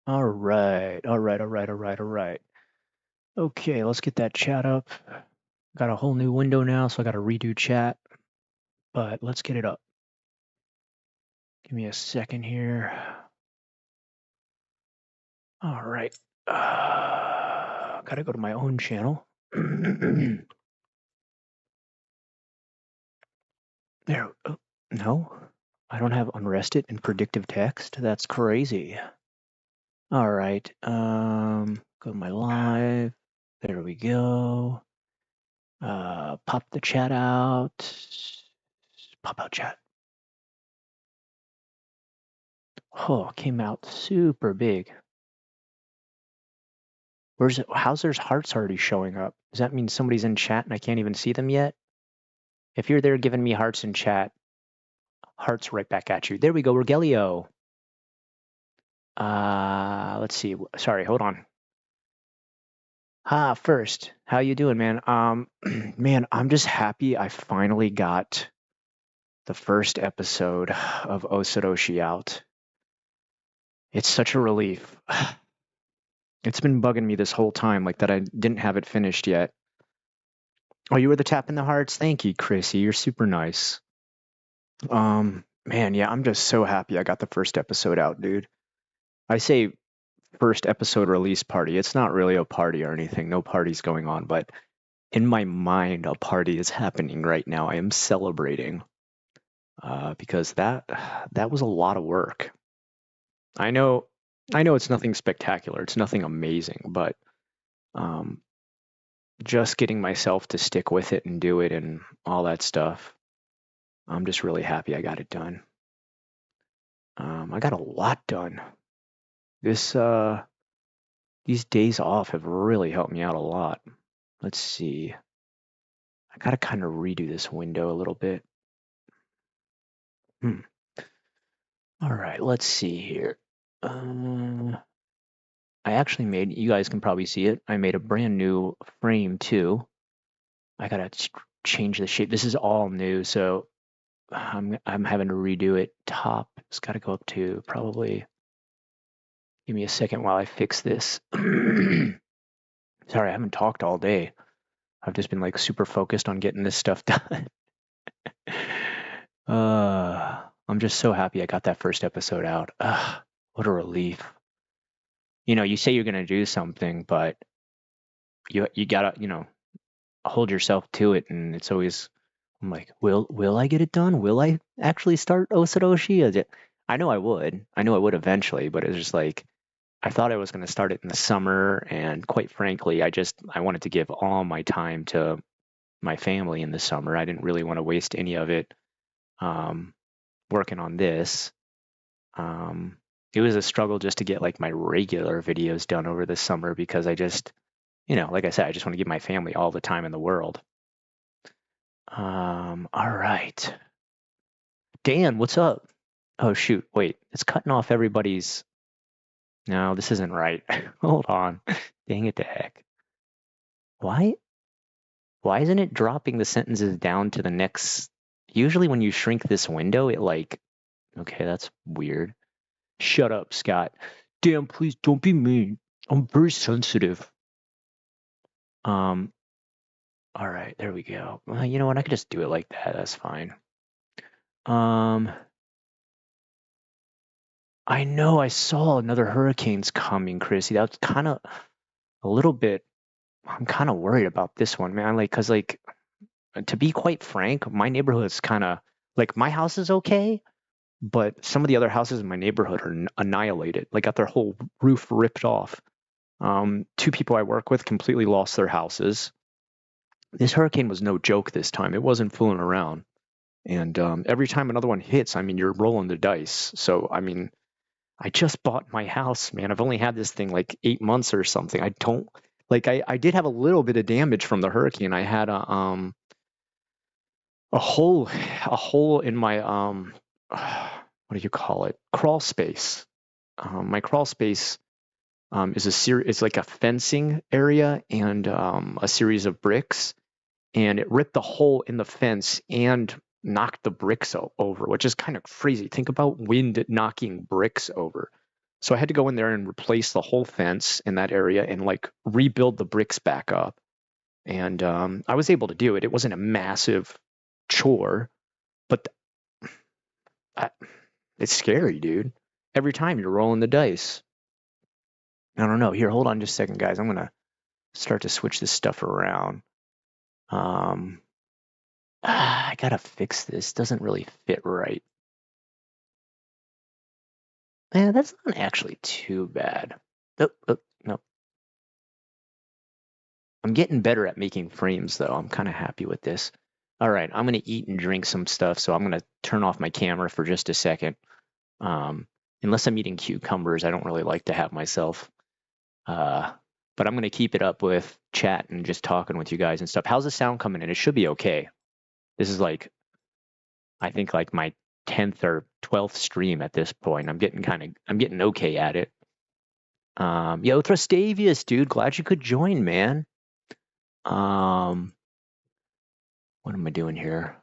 All right, all right, all right, all right, all right. Okay, let's get that chat up. Got a whole new window now, so I got to redo chat, but let's get it up. Give me a second here. All right. Got to go to my own channel. There. Oh, no, I don't have unrested and predictive text. That's crazy. All right. Go to my live. There we go. Pop the chat out. Pop out chat. Oh, came out super big. Where's it? How's there's hearts already showing up? Does that mean somebody's in chat and I can't even see them yet? If you're there giving me hearts in chat, hearts right back at you. There we go, Rogelio. Let's see. Sorry, hold on. First, how you doing, man? Man, I'm just happy I finally got the first episode of OSOROSHII out. It's such a relief. It's been bugging me this whole time, like that I didn't have it finished yet. Oh, you were the tap in the hearts? Thank you, Chrissy. You're super nice. Man, yeah, I'm just so happy I got the first episode out, dude. I say first episode release party. It's not really a party or anything. No party's going on, but in my mind, a party is happening right now. I am celebrating because that was a lot of work. I know, I know it's nothing spectacular. It's nothing amazing, but um, just getting myself to stick with it and do it and all that stuff. I'm just really happy I got it done. I got a lot done. This these days off have really helped me out a lot. Let's see. I gotta kind of redo this window a little bit. All right, let's see here. I actually made, you guys can probably see it, I made a brand new frame too. I gotta change the shape. This is all new, so I'm having to redo it. Top, it's gotta go up to probably, give me a second while I fix this. Sorry, I haven't talked all day. I've just been like super focused on getting this stuff done. I'm just so happy I got that first episode out. What a relief. You know, you say you're gonna do something, but you gotta, hold yourself to it, and it's always, I'm like, will I get it done? Will I actually start OSOROSHII? I know I would. I know I would eventually, but it's just like I thought I was gonna start it in the summer, and quite frankly, I wanted to give all my time to my family in the summer. I didn't really want to waste any of it working on this. It was a struggle just to get like my regular videos done over the summer because I just, like I said, I just want to give my family all the time in the world. All right. Dan, what's up? Oh shoot, wait, it's cutting off everybody's. No, this isn't right. Hold on. Dang it to heck. Why? Why isn't it dropping the sentences down to the next? Usually when you shrink this window, it like, okay, that's weird. Shut up, Scott. Dan, please don't be mean. I'm very sensitive. All right, there we go. Well, you know what? I could just do it like that. That's fine. I know I saw another hurricane's coming, Chrissy. That's kind of a little bit. I'm kind of worried about this one, man. Like, cause like, to be quite frank, my neighborhood's kind of like my house is okay, but some of the other houses in my neighborhood are annihilated. Like, got their whole roof ripped off. Two people I work with completely lost their houses. This hurricane was no joke this time. It wasn't fooling around. And every time another one hits, I mean, you're rolling the dice. So, I mean, I just bought my house, man. I've only had this thing like 8 months or something. I don't like I did have a little bit of damage from the hurricane. I had a hole in my what do you call it? Crawl space. My crawl space is it's like a fencing area and a series of bricks, and it ripped the hole in the fence and knocked the bricks over, which is kind of crazy. Think about wind knocking bricks over. So I had to go in there and replace the whole fence in that area and like rebuild the bricks back up. And I was able to do it. It wasn't a massive chore, but I, it's scary, dude. Every time you're rolling the dice. I don't know. Here, hold on just a second, guys. I'm gonna start to switch this stuff around. Um, I gotta fix this. Doesn't really fit right. Yeah, that's not actually too bad. No. I'm getting better at making frames, though. I'm kind of happy with this. All right, I'm gonna eat and drink some stuff, so I'm gonna turn off my camera for just a second. Unless I'm eating cucumbers, I don't really like to have myself. But I'm gonna keep it up with chat and just talking with you guys and stuff. How's the sound coming in? It should be okay. This is like, I think like my 10th or 12th stream at this point. I'm getting okay at it. Yo, Thrastavius, dude, glad you could join, man. What am I doing here?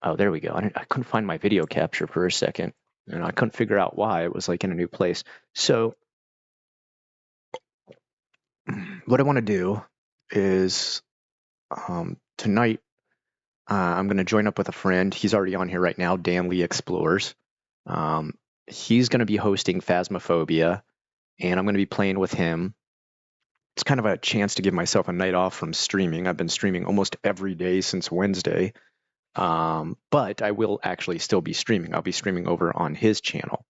Oh, there we go. I couldn't find my video capture for a second, and I couldn't figure out why. It was like in a new place. So what I want to do is tonight I'm going to join up with a friend. He's already on here right now, Dan Lee Explores. He's going to be hosting Phasmophobia, and I'm going to be playing with him. It's kind of a chance to give myself a night off from streaming. I've been streaming almost every day since Wednesday, but I will actually still be streaming. I'll be streaming over on his channel.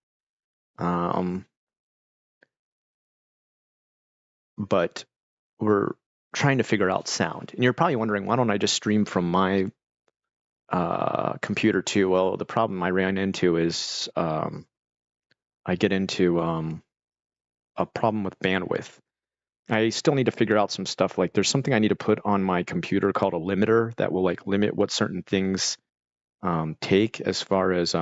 But we're trying to figure out sound. And you're probably wondering, why don't I just stream from my computer too? Well, the problem I ran into is I get into a problem with bandwidth. I still need to figure out some stuff. Like there's something I need to put on my computer called a limiter that will like limit what certain things take as far as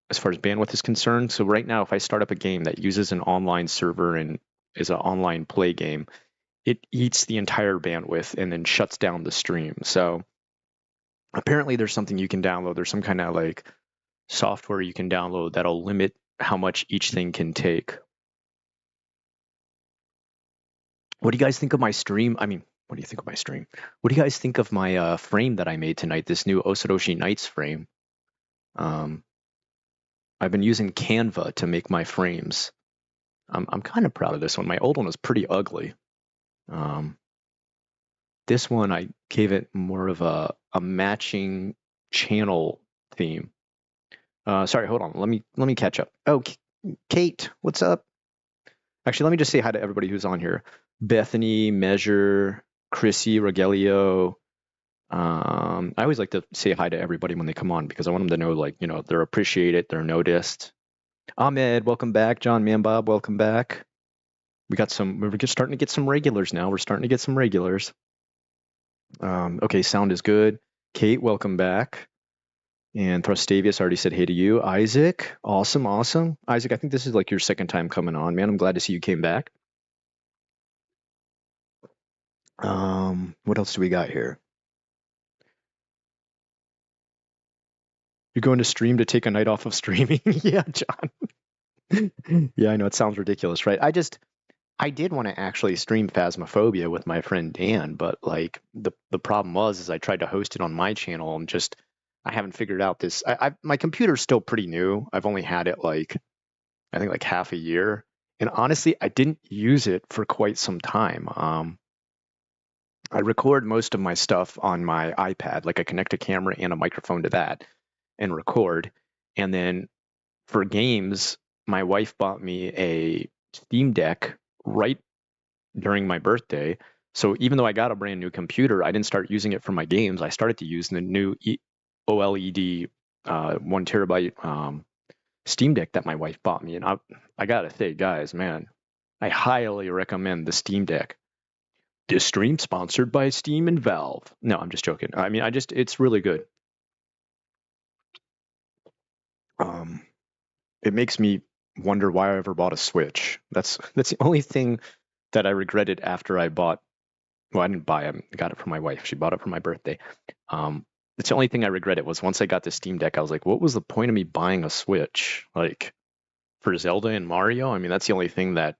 bandwidth is concerned. So right now, if I start up a game that uses an online server and is an online play game, it eats the entire bandwidth and then shuts down the stream. So apparently there's something you can download. There's some kind of like software you can download that'll limit how much each thing can take. What do you guys think of my stream? I mean, what do you think of my stream? What do you guys think of my frame that I made tonight, this new OSOROSHII Nights frame? I've been using Canva to make my frames. I'm kind of proud of this one. My old one was pretty ugly. This one, I gave it more of a matching channel theme. Sorry, hold on. Let me catch up. Oh, Kate, what's up? Actually, let me just say hi to everybody who's on here. Bethany, Measure, Chrissy, Rogelio. I always like to say hi to everybody when they come on because I want them to know, like, you know, they're appreciated, they're noticed. Ahmed, welcome back. John Manbob, welcome back. We're just starting to get some regulars now. We're starting to get some regulars. Okay, sound is good. Kate, welcome back. And Thrustavius already said hey to you. Isaac, awesome. Isaac, I think this is like your second time coming on, man. I'm glad to see you came back. What else do we got here? You're going to stream to take a night off of streaming? Yeah, John. Yeah, I know it sounds ridiculous, right? I did want to actually stream Phasmophobia with my friend Dan, but like the problem is I tried to host it on my channel and just I haven't figured out this. My computer's still pretty new. I've only had it like I think like half a year, and honestly, I didn't use it for quite some time. I record most of my stuff on my iPad, like I connect a camera and a microphone to that and record. And then for games, my wife bought me a Steam Deck right during my birthday. So even though I got a brand new computer, I didn't start using it for my games. I started to use the new OLED 1 terabyte Steam Deck that my wife bought me. And I gotta say, guys, man, I highly recommend the Steam Deck. This stream sponsored by Steam and Valve. No, I'm just joking. I mean, it's really good. It makes me wonder why I ever bought a Switch. That's the only thing that I regretted after I bought. Well, I didn't buy it. I got it from my wife. She bought it for my birthday. It's the only thing I regretted was once I got the Steam Deck, I was like, what was the point of me buying a Switch? Like for Zelda and Mario? I mean, that's the only thing that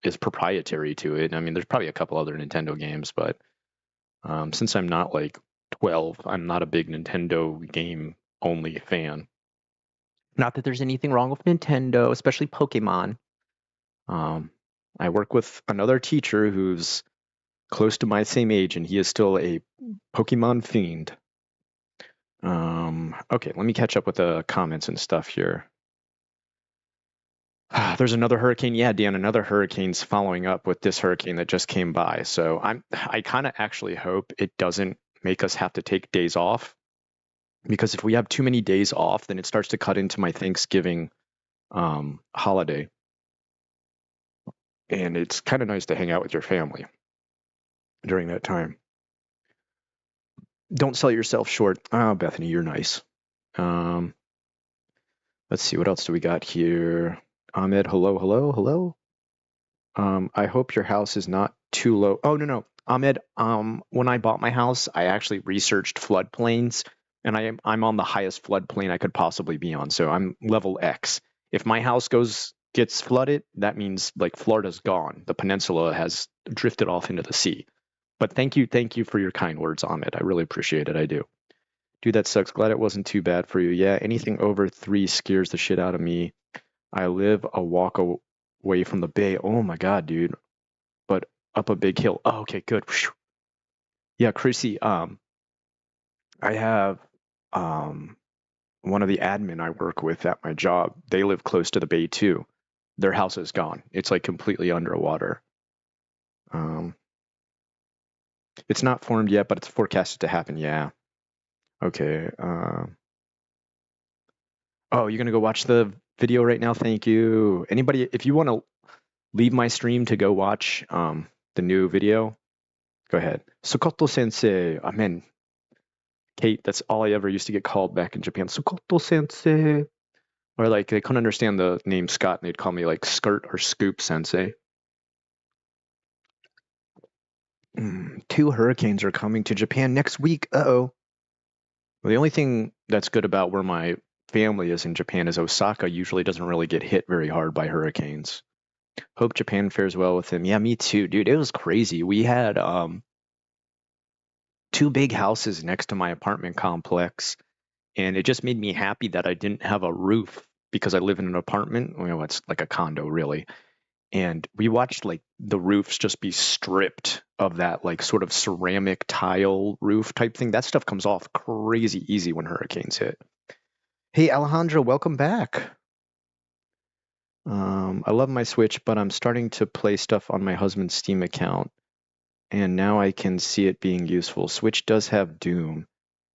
is proprietary to it. I mean, there's probably a couple other Nintendo games, but since I'm not like 12, I'm not a big Nintendo game only fan. Not that there's anything wrong with Nintendo, especially Pokemon. Um, I work with another teacher who's close to my same age, and he is still a Pokemon fiend. Okay, let me catch up with the comments and stuff here. There's another hurricane. Yeah, Dan, another hurricane's following up with this hurricane that just came by. So I kind of actually hope it doesn't make us have to take days off, because if we have too many days off, then it starts to cut into my Thanksgiving holiday. And it's kind of nice to hang out with your family during that time. Don't sell yourself short. Oh, Bethany, you're nice. Let's see, what else do we got here? Ahmed, hello, hello, hello. I hope your house is not too low. Oh, no. Ahmed, when I bought my house, I actually researched floodplains, and I'm on the highest floodplain I could possibly be on. So I'm level X. If my house gets flooded, that means like Florida's gone. The peninsula has drifted off into the sea. But thank you for your kind words, Ahmed. I really appreciate it. I do. Dude, that sucks. Glad it wasn't too bad for you. Yeah, anything over 3 scares the shit out of me. I live a walk away from the bay. Oh my God, dude. But up a big hill. Oh, okay, good. Whew. Yeah, Chrissy, I have one of the admin I work with at my job. They live close to the bay too. Their house is gone. It's like completely underwater. It's not formed yet, but it's forecasted to happen. Yeah. Okay. Oh, you're gonna go watch the video right now? Thank you. Anybody, if you want to leave my stream to go watch the new video, go ahead. Sokoto Sensei. Amen. Kate, that's all I ever used to get called back in Japan. Sokoto Sensei. Or like they couldn't understand the name Scott and they'd call me like Skirt or Scoop Sensei. 2 hurricanes are coming to Japan next week. Uh-oh. Well, the only thing that's good about where my family is in Japan is Osaka usually doesn't really get hit very hard by hurricanes. Hope Japan fares well with him. Yeah, me too, dude. It was crazy. We had 2 big houses next to my apartment complex, and it just made me happy that I didn't have a roof because I live in an apartment. Well, it's like a condo, really. And we watched like the roofs just be stripped of that like sort of ceramic tile roof type thing. That stuff comes off crazy easy when hurricanes hit. Hey, Alejandro, welcome back. I love my Switch, but I'm starting to play stuff on my husband's Steam account, and now I can see it being useful. Switch does have Doom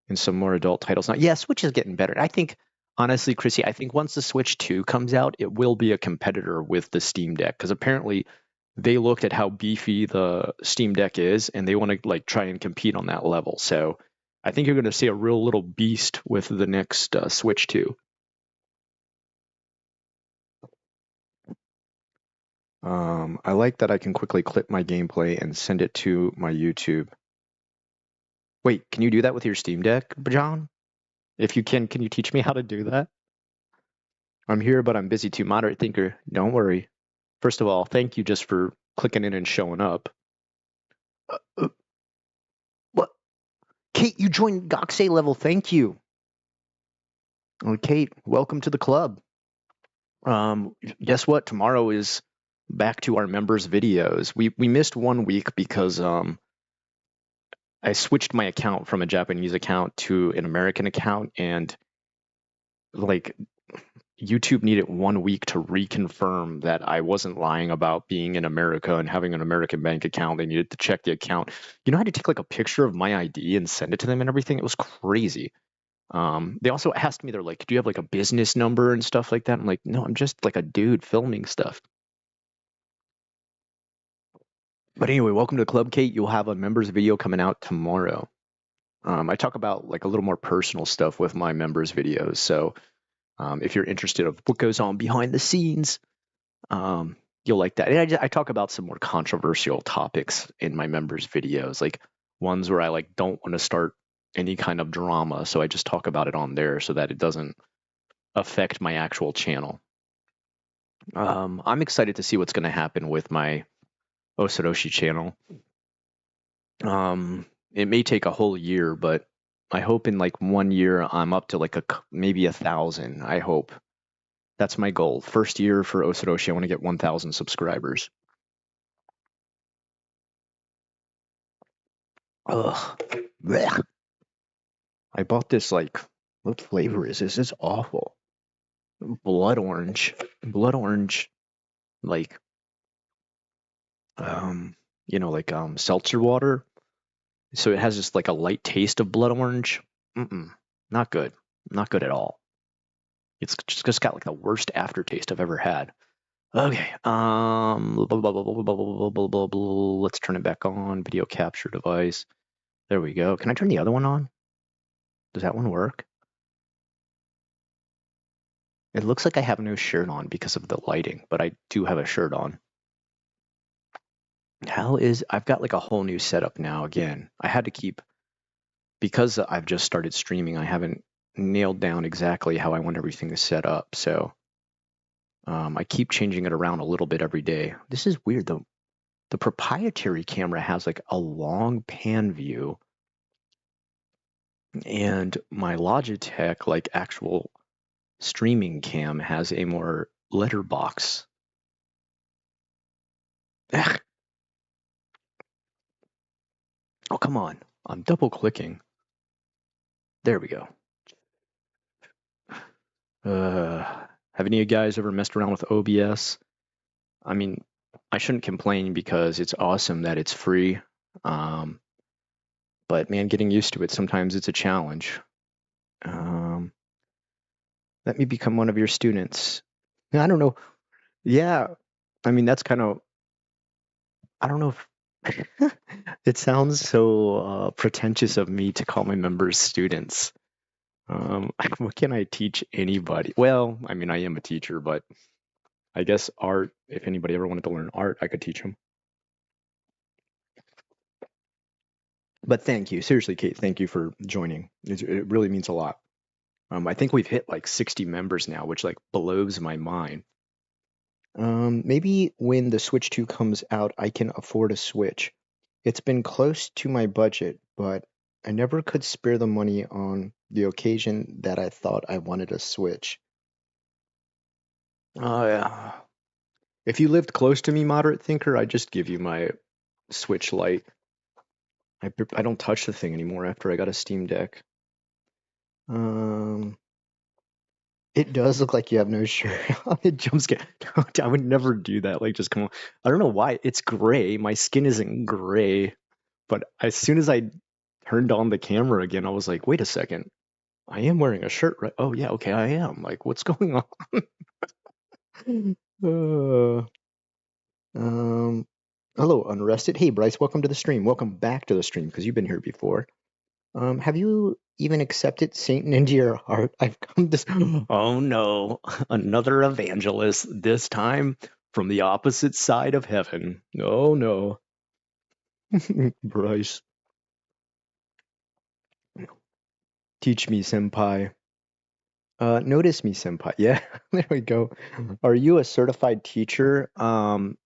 and some more adult titles now. Yeah, Switch is getting better. I think, honestly, Chrissy, I think once the Switch 2 comes out, it will be a competitor with the Steam Deck, because apparently they looked at how beefy the Steam Deck is, and they want to like try and compete on that level. So I think you're going to see a real little beast with the next Switch 2. I like that I can quickly clip my gameplay and send it to my YouTube. Wait, can you do that with your Steam Deck, John? If you can you teach me how to do that? I'm here, but I'm busy too. Moderate thinker, don't worry. First of all, thank you just for clicking in and showing up. What? Kate, you joined Goxay level. Thank you. Kate, welcome to the club. Guess what? Tomorrow is back to our members' videos. We missed 1 week because I switched my account from a Japanese account to an American account, and like YouTube needed 1 week to reconfirm that I wasn't lying about being in America and having an American bank account. They needed to check the account. You know, I had to take like a picture of my ID and send it to them and everything. It was crazy. They also asked me, they're like, do you have like a business number and stuff like that? I'm like, no, I'm just like a dude filming stuff. But anyway, welcome to the club, Kate. You'll have a members video coming out tomorrow. I talk about like a little more personal stuff with my members videos. So if you're interested of what goes on behind the scenes, you'll like that. And I talk about some more controversial topics in my members videos, like ones where I like don't want to start any kind of drama, so I just talk about it on there so that it doesn't affect my actual channel. I'm excited to see what's going to happen with my OSOROSHII channel. It may take a whole year, but I hope in like 1 year I'm up to like maybe 1,000. I hope that's my goal. First year for OSOROSHII, I want to get 1,000 subscribers. Ugh. Blech. I bought this like, what flavor is this? It's awful. Blood orange, like like seltzer water. So it has just like a light taste of blood orange. Not good. Not good at all. It's just got like the worst aftertaste I've ever had. Okay. Let's turn it back on. Video capture device. There we go. Can I turn the other one on? Does that one work? It looks like I have no shirt on because of the lighting, but I do have a shirt on. I've got like a whole new setup now again. I had to keep, because I've just started streaming, I haven't nailed down exactly how I want everything to set up. So I keep changing it around a little bit every day. This is weird though. The proprietary camera has like a long pan view, and my Logitech like actual streaming cam has a more letterbox. Oh, come on. I'm double clicking. There we go. Have any of you guys ever messed around with OBS? I mean, I shouldn't complain because it's awesome that it's free. But man, getting used to it, sometimes it's a challenge. Let me become one of your students. I don't know. Yeah, I mean, that's kind of, I don't know if it sounds so pretentious of me to call my members students. What can I teach anybody? Well, I mean, I am a teacher, but I guess art, if anybody ever wanted to learn art, I could teach them. But thank you. Seriously, Kate, thank you for joining. It really means a lot. I think we've hit like 60 members now, which like blows my mind. Maybe when the Switch 2 comes out, I can afford a Switch. It's been close to my budget, but I never could spare the money on the occasion that I thought I wanted a Switch. Oh, yeah. If you lived close to me, Moderate Thinker, I'd just give you my Switch Lite. I don't touch the thing anymore after I got a Steam Deck. It does look like you have no shirt on. It jumps scare. I would never do that. Like, just come on. I don't know why. It's gray. My skin isn't gray. But as soon as I turned on the camera again, I was like, wait a second. I am wearing a shirt, right? Oh, yeah, okay, I am. Like, what's going on? Hello, Unrested. Hey, Bryce, welcome to the stream. Welcome back to the stream, because you've been here before. Have you even accepted Satan into your heart? I've come to... Oh, no. Another evangelist, this time from the opposite side of heaven. Oh, no. Bryce. Teach me, senpai. Notice me, senpai. Yeah, there we go. Are you a certified teacher? I'm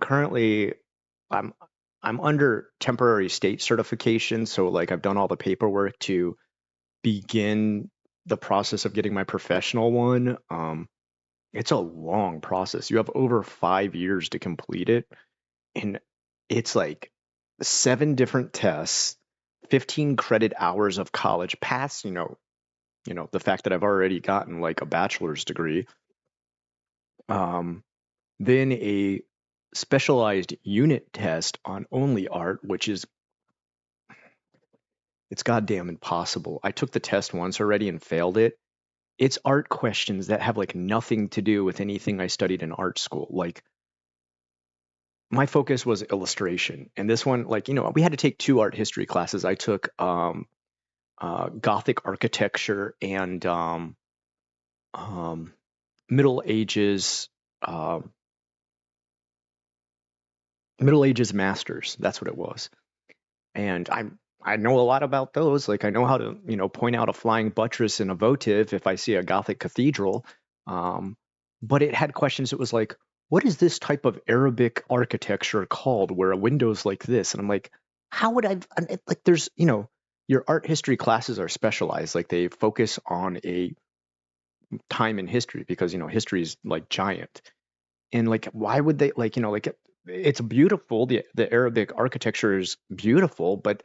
currently, I'm under temporary state certification, so like I've done all the paperwork to begin the process of getting my professional one. It's a long process. You have over 5 years to complete it, and it's like 7 different tests, 15 credit hours of college, pass, the fact that I've already gotten like a bachelor's degree. Then a specialized unit test on only art, which is, it's goddamn impossible. I took the test once already and failed it. It's art questions that have like nothing to do with anything I studied in art school. Like, my focus was illustration, and this one, like, we had to take 2 art history classes. I took Gothic architecture and Middle Ages Middle Ages Masters. That's what it was. And I know a lot about those. Like I know how to, point out a flying buttress in a votive if I see a Gothic cathedral. Um, but it had questions. It was like, what is this type of Arabic architecture called where a window's like this? And I'm like, how would like there's, your art history classes are specialized. Like they focus on a time in history because, history is like giant. And like why would they like like it's beautiful, the Arabic architecture is beautiful, but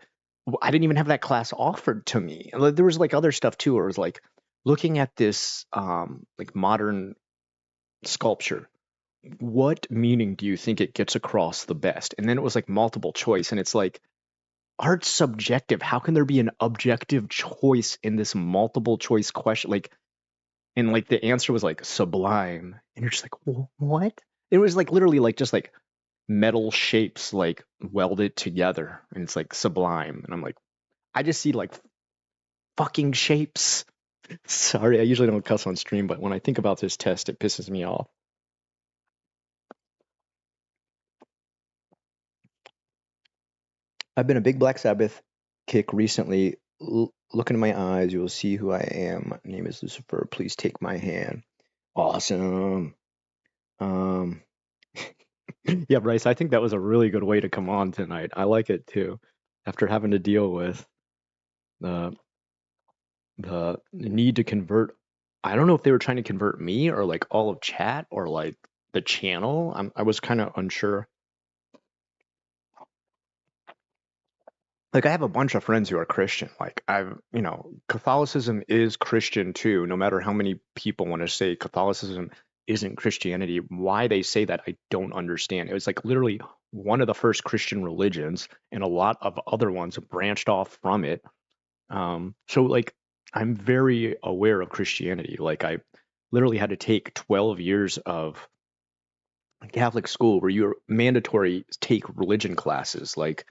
I didn't even have that class offered to me. And, like, there was like other stuff too where it was like looking at this like modern sculpture, what meaning do you think it gets across the best? And then it was like multiple choice, and it's like art's subjective. How can there be an objective choice in this multiple choice question? Like, and like the answer was like sublime, and you're just like, what? It was like literally like just like metal shapes like welded together, and it's like sublime. And I'm like, I just see like fucking shapes. Sorry, I usually don't cuss on stream, but when I think about this test, it pisses me off. I've been a big Black Sabbath kick recently. Look into my eyes, you will see who I am. My name is Lucifer. Please take my hand. Awesome. Um, yeah, Bryce, I think that was a really good way to come on tonight. I like it too. After having to deal with the need to convert, I don't know if they were trying to convert me or like all of chat or like the channel. I was kind of unsure. Like I have a bunch of friends who are Christian. Like Catholicism is Christian too, no matter how many people want to say Catholicism isn't Christianity. Why they say that, I don't understand. It was like literally one of the first Christian religions, and a lot of other ones branched off from it. So like I'm very aware of Christianity. Like I literally had to take 12 years of Catholic school where you're mandatory take religion classes. Like,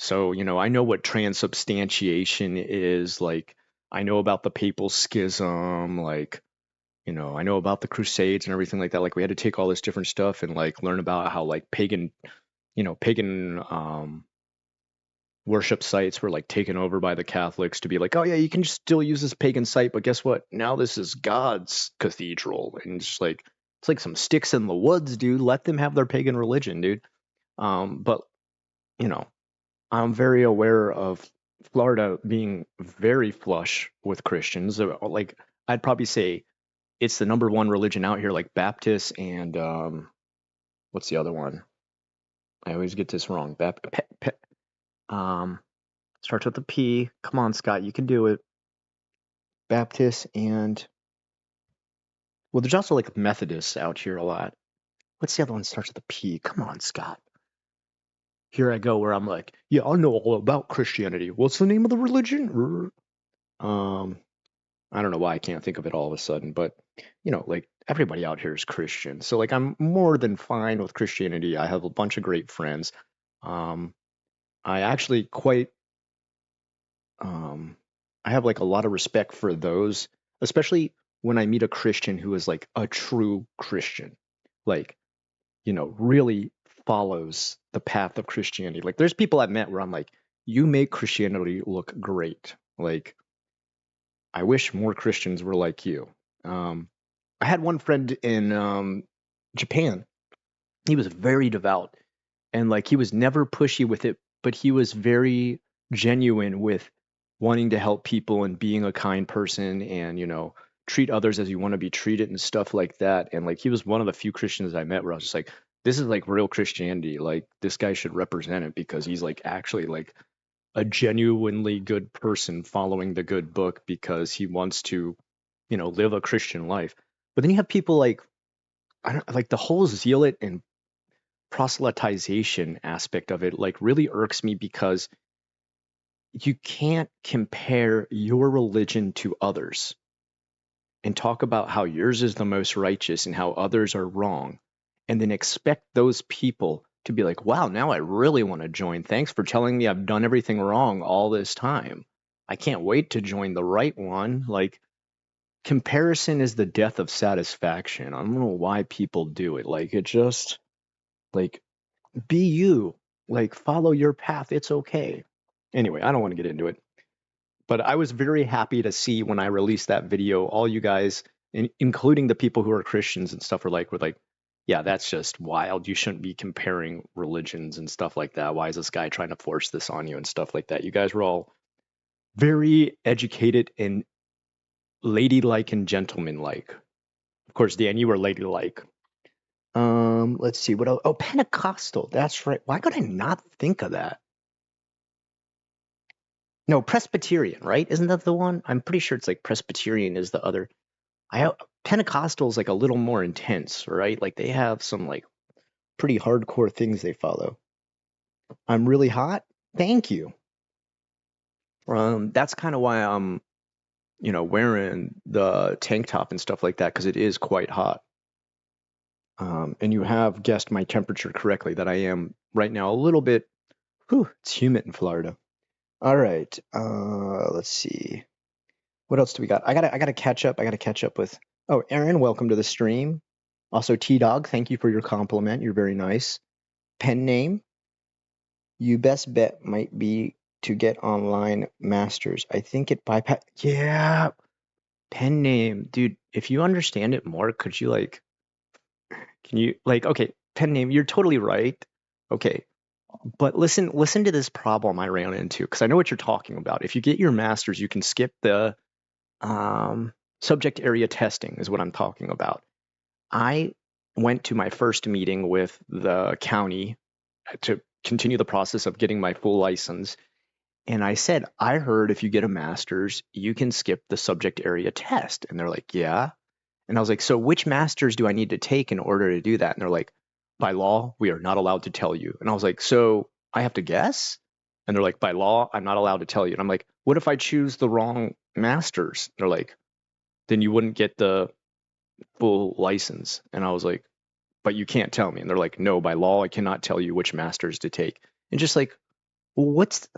so, I know what transubstantiation is. Like, I know about the papal schism. Like, I know about the Crusades and everything like that. Like, we had to take all this different stuff and like learn about how like pagan worship sites were like taken over by the Catholics to be like, oh yeah, you can still use this pagan site, but guess what? Now this is God's cathedral, and it's like some sticks in the woods, dude. Let them have their pagan religion, dude. But you know, I'm very aware of Florida being very flush with Christians. Like I'd probably say it's the number one religion out here, like Baptists and what's the other one? I always get this wrong. Um, Starts with a P. Come on, Scott, you can do it. Baptists and well, there's also like Methodists out here a lot. What's the other one that starts with a P? Come on, Scott. Here I go where I'm like, yeah, I know all about Christianity. What's the name of the religion? Um, I don't know why I can't think of it all of a sudden, but like everybody out here is Christian. So like I'm more than fine with Christianity. I have a bunch of great friends. Um, I actually quite um I have like a lot of respect for those, especially when I meet a Christian who is like a true Christian. Like, really follows the path of Christianity. Like there's people I've met where I'm like, you make Christianity look great. Like I wish more Christians were like you. Um, I had one friend in Japan. He was very devout, and like he was never pushy with it, but he was very genuine with wanting to help people and being a kind person, and treat others as you want to be treated and stuff like that. And like he was one of the few Christians I met where I was just like, this is like real Christianity. Like this guy should represent it because he's like actually like a genuinely good person following the good book because he wants to, live a Christian life. But then you have people like I don't like the whole zealot and proselytization aspect of it like really irks me because you can't compare your religion to others and talk about how yours is the most righteous and how others are wrong, and then expect those people to be like, wow, now I really want to join. Thanks for telling me I've done everything wrong all this time. I can't wait to join the right one. Like, comparison is the death of satisfaction. I don't know why people do it. Like, it just, like, be you. Like, follow your path. It's okay. Anyway, I don't want to get into it. But I was very happy to see when I released that video, all you guys, including the people who are Christians and stuff, were like, yeah, that's just wild. You shouldn't be comparing religions and stuff like that. Why is this guy trying to force this on you and stuff like that? You guys were all very educated and ladylike and gentlemanlike. Of course, Dan, you were ladylike. Let's see what else. Oh, Pentecostal. That's right. Why could I not think of that? No, Presbyterian, right? Isn't that the one? I'm pretty sure it's like Presbyterian is the other. Pentecostal is like a little more intense, right? Like they have some like pretty hardcore things they follow. I'm really hot. Thank you. That's kind of why I'm, wearing the tank top and stuff like that because it is quite hot. And you have guessed my temperature correctly that I am right now a little bit. It's humid in Florida. All right. Let's see. What else do we got? I gotta catch up. I gotta catch up with. Oh, Aaron, welcome to the stream. Also, T-Dog, thank you for your compliment. You're very nice. Pen name. You best bet might be to get online masters. I think it bypass. Yeah. Pen name, dude. If you understand it more, could you can you okay, pen name, you're totally right. Okay. But listen to this problem I ran into because I know what you're talking about. If you get your master's, you can skip the subject area testing is what I'm talking about. I went to my first meeting with the county to continue the process of getting my full license. And I said, I heard if you get a master's, you can skip the subject area test. And they're like, yeah. And I was like, so which masters do I need to take in order to do that? And they're like, by law, we are not allowed to tell you. And I was like, so I have to guess? And they're like, by law, I'm not allowed to tell you. And I'm like, what if I choose the wrong masters? They're like, then you wouldn't get the full license. And I was like, but you can't tell me. And they're like, no, by law, I cannot tell you which masters to take. And just like, what's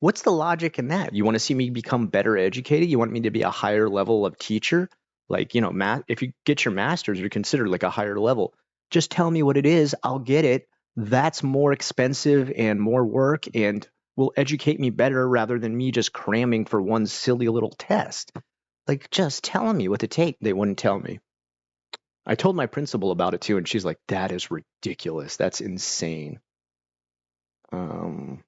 the logic in that? You want to see me become better educated? You want me to be a higher level of teacher? Like, if you get your master's, you're considered like a higher level. Just tell me what it is. I'll get it. That's more expensive and more work and will educate me better rather than me just cramming for one silly little test. Like, just telling me what to take. They wouldn't tell me. I told my principal about it too, and she's like, that is ridiculous. That's insane. All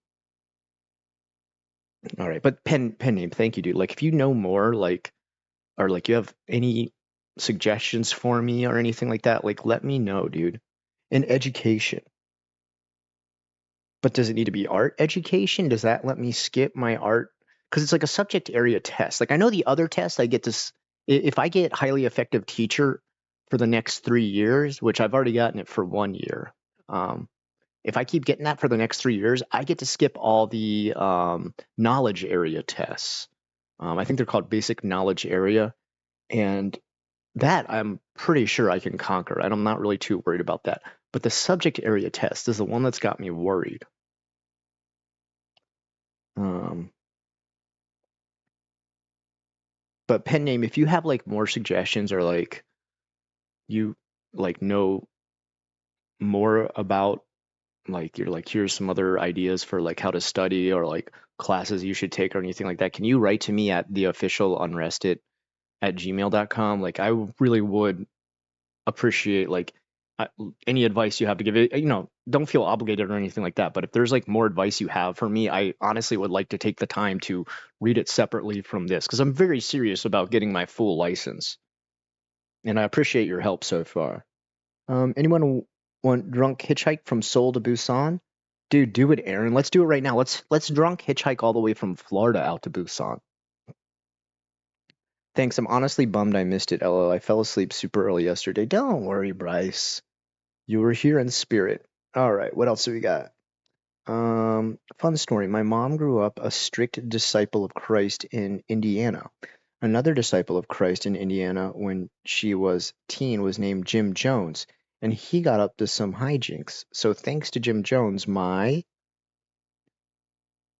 right, but pen name, thank you, dude. Like, if you know more, or you have any suggestions for me or anything like that, let me know, dude. And education. But does it need to be art education? Does that let me skip my art? Because it's like a subject area test. Like I know the other test I get to, if I get highly effective teacher for the next 3 years, which I've already gotten it for 1 year. If I keep getting that for the next 3 years, I get to skip all the knowledge area tests. I think they're called basic knowledge area. And that I'm pretty sure I can conquer. And I'm not really too worried about that. But the subject area test is the one that's got me worried. But pen name, if you have more suggestions or you know more about you're here's some other ideas for how to study or classes you should take or anything like that, can you write to me at the official unrested@gmail.com? I really would appreciate any advice you have to give it. Don't feel obligated or anything like that, but if there's more advice you have for me, I honestly would like to take the time to read it separately from this because I'm very serious about getting my full license, and I appreciate your help so far. Anyone want drunk hitchhike from Seoul to Busan? Dude, do it, Aaron. Let's do it right now. Let's drunk hitchhike all the way from Florida out to Busan. Thanks. I'm honestly bummed I missed it, LOL. I fell asleep super early yesterday. Don't worry, Bryce. You were here in spirit. All right, what else do we got? Fun story. My mom grew up a strict disciple of Christ in Indiana. Another disciple of Christ in Indiana when she was teen was named Jim Jones, and he got up to some hijinks. So thanks to Jim Jones, my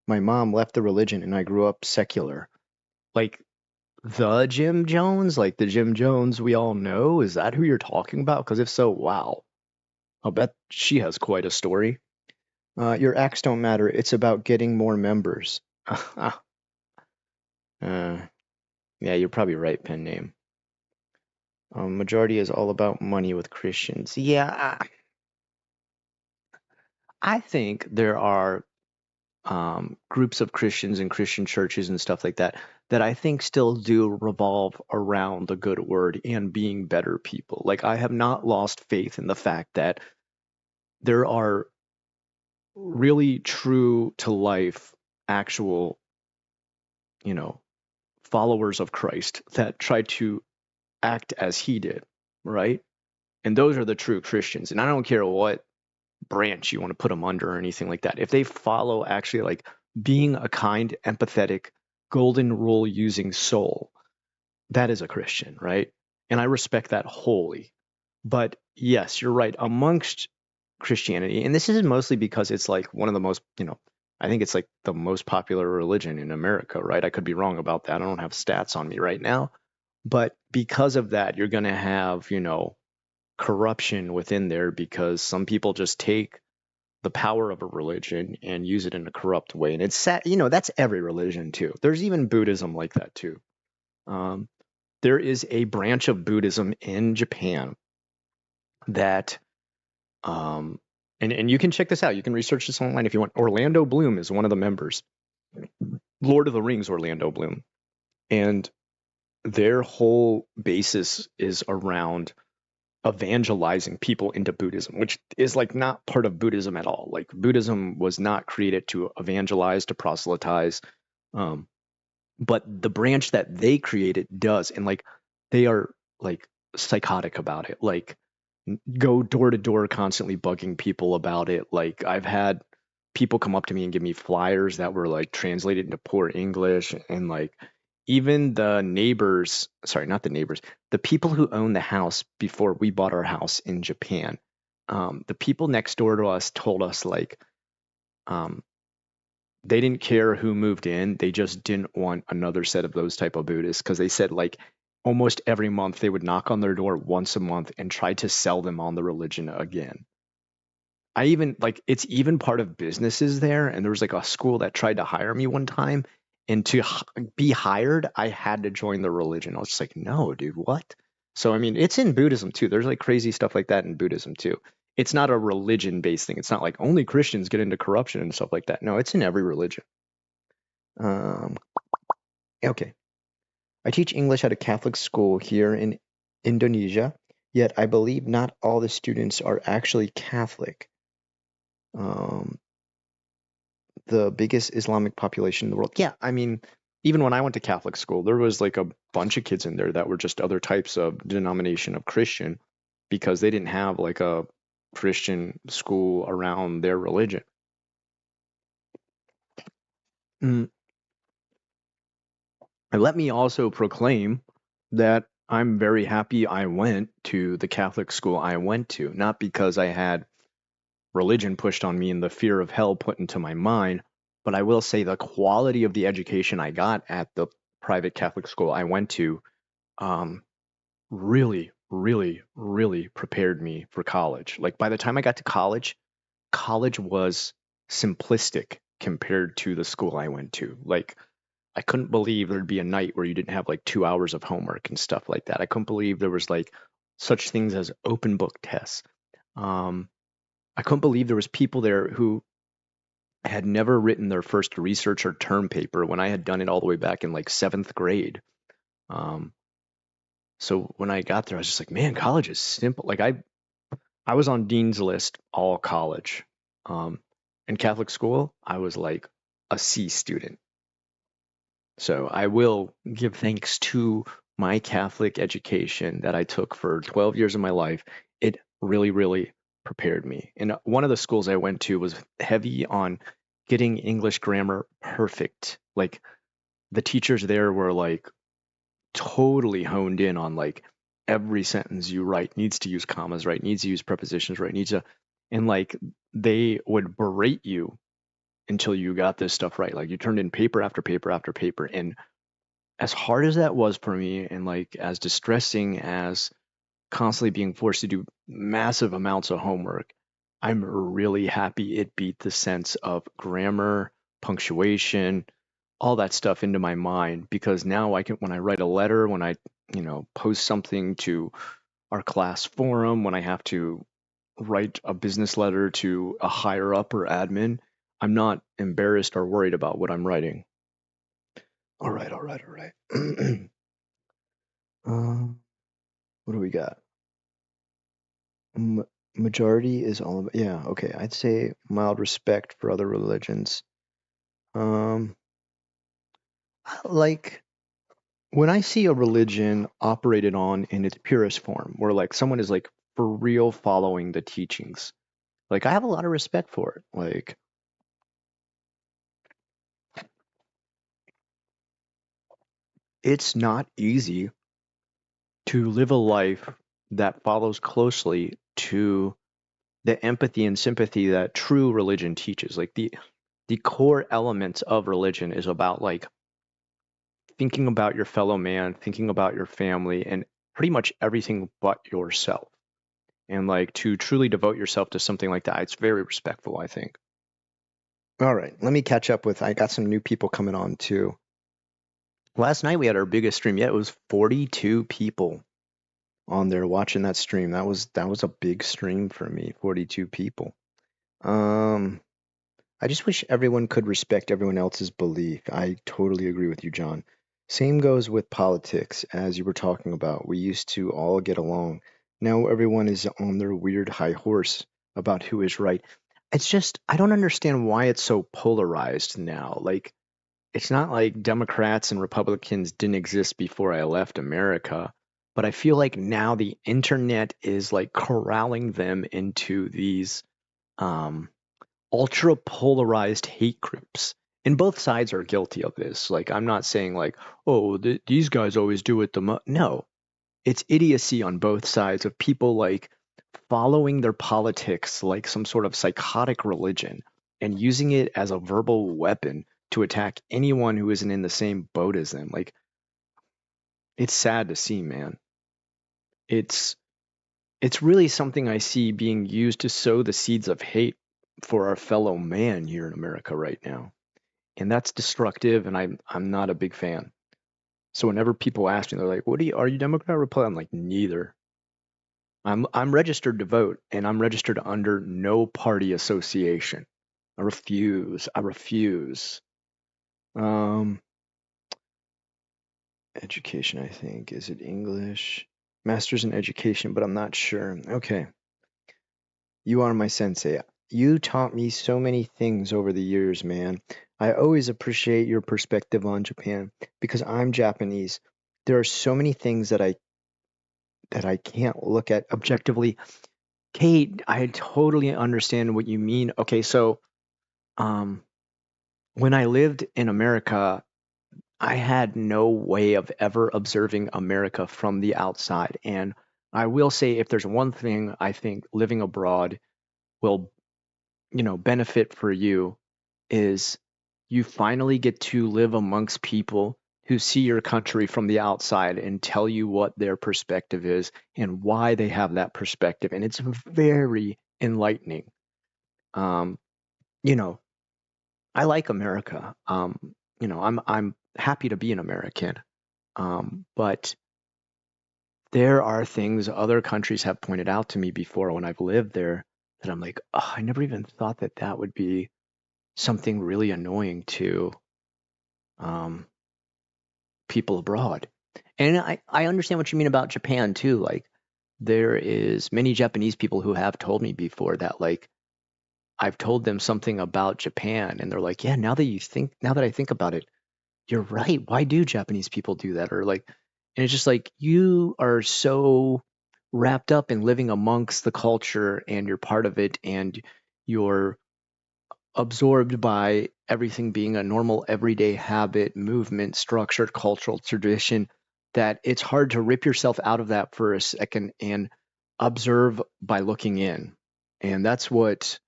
mom left the religion and I grew up secular. The Jim Jones? The Jim Jones we all know? Is that who you're talking about? Because if so, wow. I'll bet she has quite a story. Your acts don't matter. It's about getting more members. uh, yeah, you're probably right, pen name. Majority is all about money with Christians. Yeah, I think there are groups of Christians and Christian churches and stuff like that that I think still do revolve around the good word and being better people. Like, I have not lost faith in the fact that there are really true to life, actual, you know, followers of Christ that try to act as he did, right? And those are the true Christians. And I don't care what branch you want to put them under or anything like that. If they follow actually like being a kind, empathetic, golden rule using soul, that is a Christian, right? And I respect that wholly. But yes, you're right. Amongst Christianity, and this is mostly because it's like one of the most, I think it's like the most popular religion in America, right? I could be wrong about that. I don't have stats on me right now. But because of that, you're going to have, corruption within there because some people just take the power of a religion and use it in a corrupt way. And it's sad, that's every religion too. There's even Buddhism like that too. Um, there is a branch of Buddhism in Japan that, um, and you can check this out. You can research this online if you want. Orlando Bloom is one of the members. Lord of the Rings, Orlando Bloom. And their whole basis is around evangelizing people into Buddhism, which is like not part of Buddhism at all. Like Buddhism was not created to evangelize, to proselytize. Um, but the branch that they created does. And like they are like psychotic about it. Like go door to door constantly bugging people about it. Like I've had people come up to me and give me flyers that were like translated into poor English, and like even the neighbors, sorry, not the neighbors, the people who own the house before we bought our house in Japan, the people next door to us told us like um, they didn't care who moved in, they just didn't want another set of those type of Buddhists because they said like almost every month they would knock on their door once a month and try to sell them on the religion again. I even like it's even part of businesses there. And there was like a school that tried to hire me one time. And to be hired, I had to join the religion. I was just like, no, dude, what? So, I mean, it's in Buddhism too. There's like crazy stuff like that in Buddhism too. It's not a religion based thing. It's not like only Christians get into corruption and stuff like that. No, it's in every religion. Um, okay. I teach English at a Catholic school here in Indonesia, yet I believe not all the students are actually Catholic. Um, the biggest Islamic population in the world. Yeah, I mean, even when I went to Catholic school, there was like a bunch of kids in there that were just other types of denomination of Christian because they didn't have like a Christian school around their religion. Mm. And let me also proclaim that I'm very happy I went to the Catholic school I went to, not because I had religion pushed on me and the fear of hell put into my mind. But I will say the quality of the education I got at the private Catholic school I went to um, really, really, really prepared me for college. Like by the time I got to college, college was simplistic compared to the school I went to. Like I couldn't believe there'd be a night where you didn't have like 2 hours of homework and stuff like that. I couldn't believe there was like such things as open book tests. Um, I couldn't believe there was people there who had never written their first research or term paper when I had done it all the way back in like seventh grade. Um, so when I got there, I was just like, man, college is simple. Like I was on dean's list all college. Um, in Catholic school, I was like a C student. So I will give thanks to my Catholic education that I took for 12 years of my life. It really, really prepared me. And one of the schools I went to was heavy on getting English grammar perfect. Like the teachers there were like totally honed in on like every sentence you write needs to use commas right, needs to use prepositions right, needs to, and like they would berate you until you got this stuff right. Like you turned in paper after paper after paper. And as hard as that was for me, and like as distressing as constantly being forced to do massive amounts of homework, I'm really happy it beat the sense of grammar, punctuation, all that stuff into my mind because now I can, when I write a letter, when I, post something to our class forum, when I have to write a business letter to a higher up or admin, I'm not embarrassed or worried about what I'm writing. All right, all right, all right. What do we got? M Majority is all about, yeah, okay. I'd say mild respect for other religions. Um, like when I see a religion operated on in its purest form, where like someone is like for real following the teachings, like I have a lot of respect for it. Like it's not easy to live a life that follows closely to the empathy and sympathy that true religion teaches. Like the core elements of religion is about like thinking about your fellow man, thinking about your family, and pretty much everything but yourself. And like to truly devote yourself to something like that, it's very respectful, I think. All right, let me catch up with. I got some new people coming on too. Last night we had our biggest stream yet. It was 42 people on there watching that stream. That was a big stream for me. 42 people. Um, I just wish everyone could respect everyone else's belief. I totally agree with you, John. Same goes with politics, as you were talking about. We used to all get along. Now everyone is on their weird high horse about who is right. It's just, I don't understand why it's so polarized now. Like, it's not like Democrats and Republicans didn't exist before I left America, but I feel like now the internet is like corralling them into these um, ultra polarized hate groups. And both sides are guilty of this. Like, I'm not saying like, oh, these guys always do it no, it's idiocy on both sides of people like following their politics like some sort of psychotic religion and using it as a verbal weapon to attack anyone who isn't in the same boat as them. Like, it's sad to see, man. It's it's really something I see being used to sow the seeds of hate for our fellow man here in America right now. And that's destructive, and I'm not a big fan. So whenever people ask me, they're like, "What are you Democrat or Republican?" I'm like, neither. I'm registered to vote, and I'm registered under no party association. I refuse. I refuse. Um, Education, I think. Is it English? Master's in education, but I'm not sure. Okay. You are my sensei. You taught me so many things over the years, man. I always appreciate your perspective on Japan because I'm Japanese. There are so many things that I can't look at objectively. Kate, I totally understand what you mean. Okay, so um when I lived in America, I had no way of ever observing America from the outside. And I will say if there's one thing I think living abroad will benefit for you is you finally get to live amongst people who see your country from the outside and tell you what their perspective is and why they have that perspective. And it's very enlightening. Um, you know, I like America. I'm happy to be an American. But there are things other countries have pointed out to me before when I've lived there that I'm like, oh, I never even thought that that would be something really annoying to um, people abroad. And I understand what you mean about Japan too. Like there is many Japanese people who have told me before that like I've told them something about Japan and they're like, yeah, now that I think about it, you're right. Why do Japanese people do that? Or like, and it's just like you are so wrapped up in living amongst the culture and you're part of it and you're absorbed by everything being a normal everyday habit, movement, structured cultural tradition, that it's hard to rip yourself out of that for a second and observe by looking in. And that's what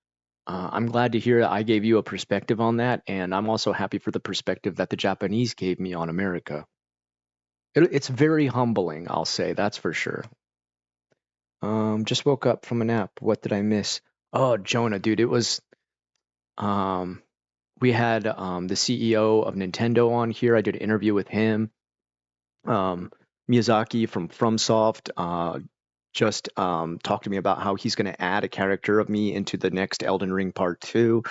I'm glad to hear I gave you a perspective on that. And I'm also happy for the perspective that the Japanese gave me on America. It's very humbling, I'll say, that's for sure. Just woke up from a nap. What did I miss? Oh, Jonah, dude, it was um we had the CEO of Nintendo on here. I did an interview with him. Um, Miyazaki from FromSoft just talked to me about how he's going to add a character of me into the next Elden Ring Part 2.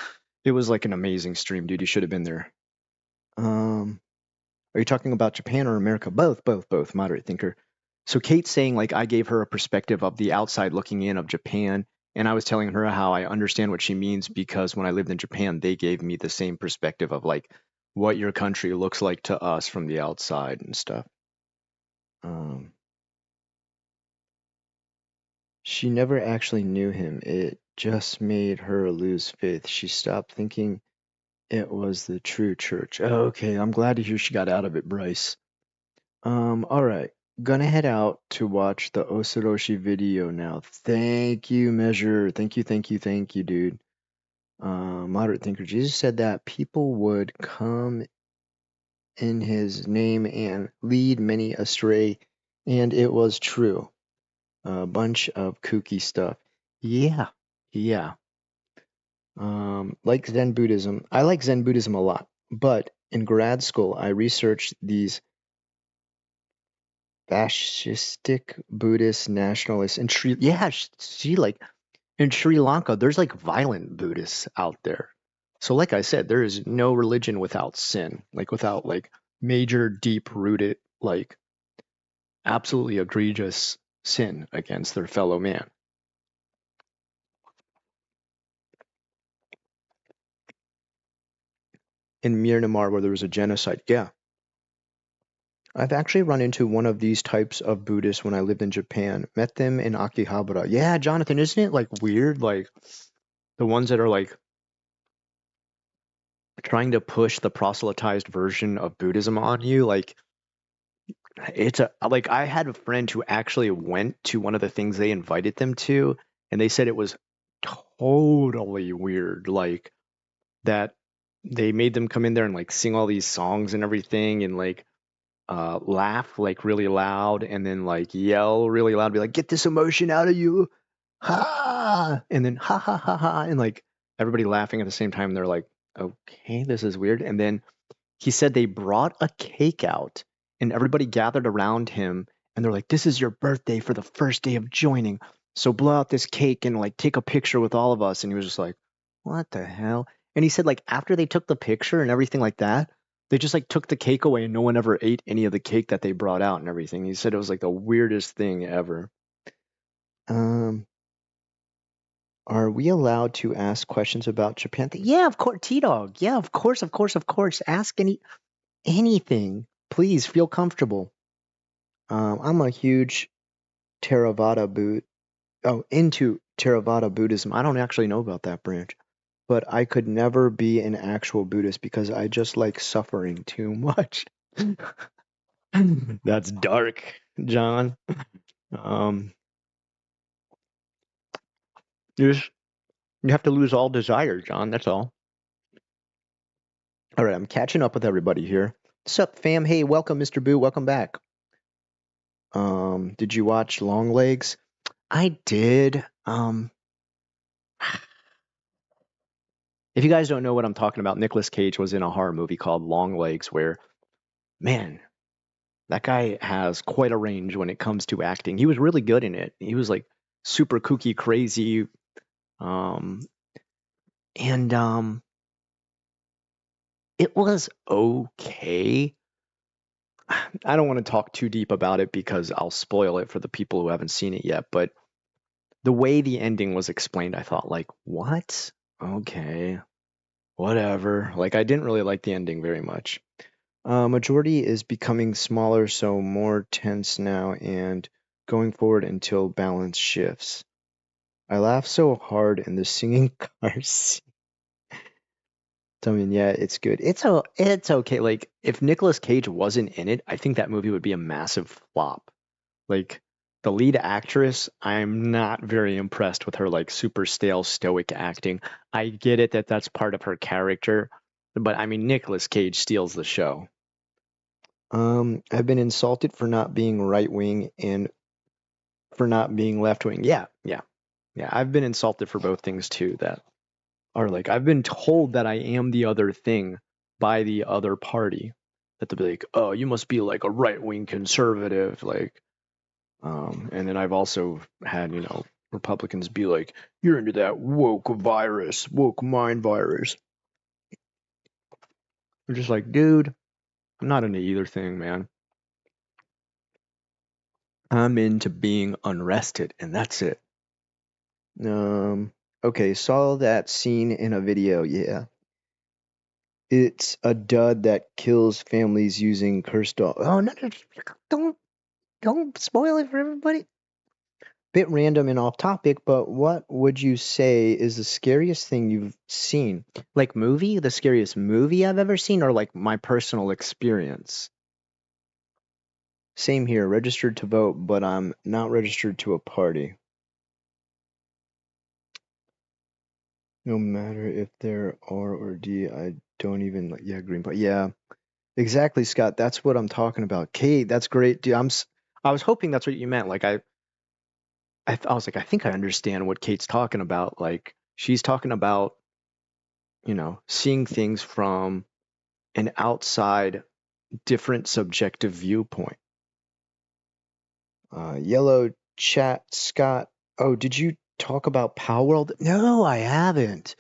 It was like an amazing stream, dude. You should have been there. Um, are you talking about Japan or America? Both, both, both. Moderate thinker. So Kate's saying like I gave her a perspective of the outside looking in of Japan, and I was telling her how I understand what she means because when I lived in Japan, they gave me the same perspective of like what your country looks like to us from the outside and stuff. Um, she never actually knew him. It just made her lose faith. She stopped thinking it was the true church. Oh, okay, I'm glad to hear she got out of it, Bryce. All right. Gonna head out to watch the Osoroshi video now. Thank you, Measure. Thank you, dude. Moderate thinker. Jesus said that people would come in his name and lead many astray, and it was true. A bunch of kooky stuff. Yeah, yeah. Like Zen Buddhism. I like Zen Buddhism a lot, but in grad school, I researched these fascistic Buddhist nationalists in Sri. Yeah, see, like in Sri Lanka, there's like violent Buddhists out there. So, like I said, there is no religion without sin, like without like major, deep rooted, like absolutely egregious sin against their fellow man. In Myanmar, where there was a genocide, yeah. I've actually run into one of these types of Buddhists when I lived in Japan. Met them in Akihabara. Yeah, Jonathan, isn't it like weird? Like the ones that are like trying to push the proselytized version of Buddhism on you. Like it's a like I had a friend who actually went to one of the things they invited them to, and they said it was totally weird. Like that they made them come in there and like sing all these songs and everything, and like laugh like really loud, and then like yell really loud, be like, "Get this emotion out of you!" Ha! And then ha ha ha ha, and like everybody laughing at the same time. They're like, "Okay, this is weird." And then he said they brought a cake out and everybody gathered around him and they're like, "This is your birthday for the first day of joining. So blow out this cake and like take a picture with all of us." And he was just like, "What the hell?" And he said like after they took the picture and everything like that, they just like took the cake away and no one ever ate any of the cake that they brought out and everything. He said it was like the weirdest thing ever. Um, are we allowed to ask questions about Japan? Yeah, of course, T-Dog. Yeah, of course, of course, of course. Ask anything. Please feel comfortable. I'm a huge Theravada boot. Oh, into Theravada Buddhism. I don't actually know about that branch, but I could never be an actual Buddhist because I just like suffering too much. That's dark, John. Um, you have to lose all desire, John. That's all. All right, I'm catching up with everybody here. What's up, fam? Hey, welcome, Mr. Boo. Welcome back. Did you watch Long Legs? I did. If you guys don't know what I'm talking about, Nicolas Cage was in a horror movie called Long Legs, where, man, that guy has quite a range when it comes to acting. He was really good in it. He was like super kooky, crazy, um, and it was okay. I don't want to talk too deep about it because I'll spoil it for the people who haven't seen it yet. But the way the ending was explained, I thought, like, what? Okay, whatever. Like, I didn't really like the ending very much. Majority is becoming smaller, so more tense now and going forward until balance shifts. I laugh so hard in the singing car scene. I mean, yeah, it's good. It's okay. Like if Nicolas Cage wasn't in it, I think that movie would be a massive flop. Like the lead actress, I'm not very impressed with her like super stale stoic acting. I get it that that's part of her character, but I mean Nicolas Cage steals the show. I've been insulted for not being right wing and for not being left wing. Yeah, yeah. Yeah, I've been insulted for both things too. That are like I've been told that I am the other thing by the other party. That they'll be like, oh, you must be like a right wing conservative, like. And then I've also had, Republicans be like, you're into that woke mind virus. I'm just like, dude, I'm not into either thing, man. I'm into being unrested, and that's it. Um, okay, saw that scene in a video. Yeah, it's a dud that kills families using cursed dog. Oh no, no, don't spoil it for everybody. Bit random and off topic, but what would you say is the scariest thing you've seen? Like movie, the scariest movie I've ever seen, or like my personal experience? Same here, registered to vote, but I'm not registered to a party. No matter if they're R or D, I don't even like, yeah, green part. Yeah, exactly, Scott. That's what I'm talking about. Kate, that's great, dude. I was hoping that's what you meant. Like I was like, I think I understand what Kate's talking about. Like she's talking about, seeing things from an outside, different subjective viewpoint. Yellow chat, Scott. Oh, did you talk about Power World? No, I haven't.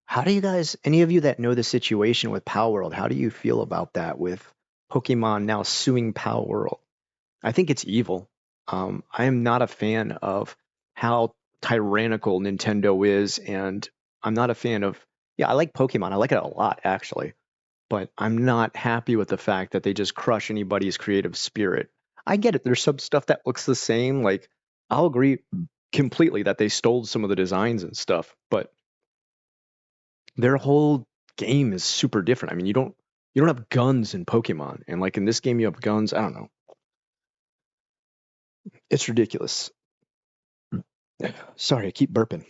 How do you guys, any of you that know the situation with Power World, how do you feel about that with Pokemon now suing Power World? I think it's evil. I am not a fan of how tyrannical Nintendo is, and I'm not a fan of. Yeah, I like Pokemon. I like it a lot, actually, but I'm not happy with the fact that they just crush anybody's creative spirit. I get it. There's some stuff that looks the same. Like, I'll agree completely that they stole some of the designs and stuff, but their whole game is super different. I mean, you don't have guns in Pokemon, and like in this game, you have guns. I don't know. It's ridiculous. Sorry, I keep burping.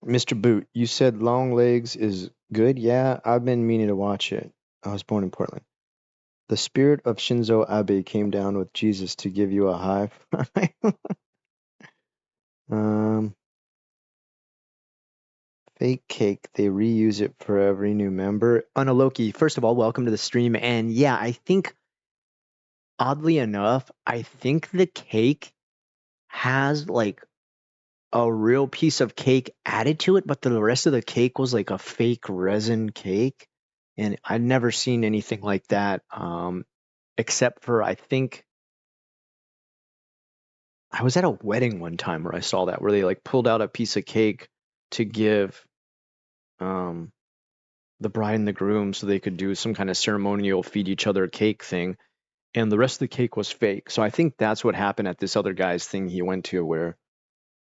Mr. Boot, you said Long Legs is good? Yeah, I've been meaning to watch it. I was born in Portland. The spirit of Shinzo Abe came down with Jesus to give you a high five. um, Fake cake. They reuse it for every new member. Unaloki, first of all, welcome to the stream. And yeah, I think, oddly enough, I think the cake has like a real piece of cake added to it, but the rest of the cake was like a fake resin cake. And I'd never seen anything like that, except for I think I was at a wedding one time where I saw that, where they like pulled out a piece of cake to give um, the bride and the groom so they could do some kind of ceremonial feed each other cake thing. And the rest of the cake was fake. So I think that's what happened at this other guy's thing he went to, where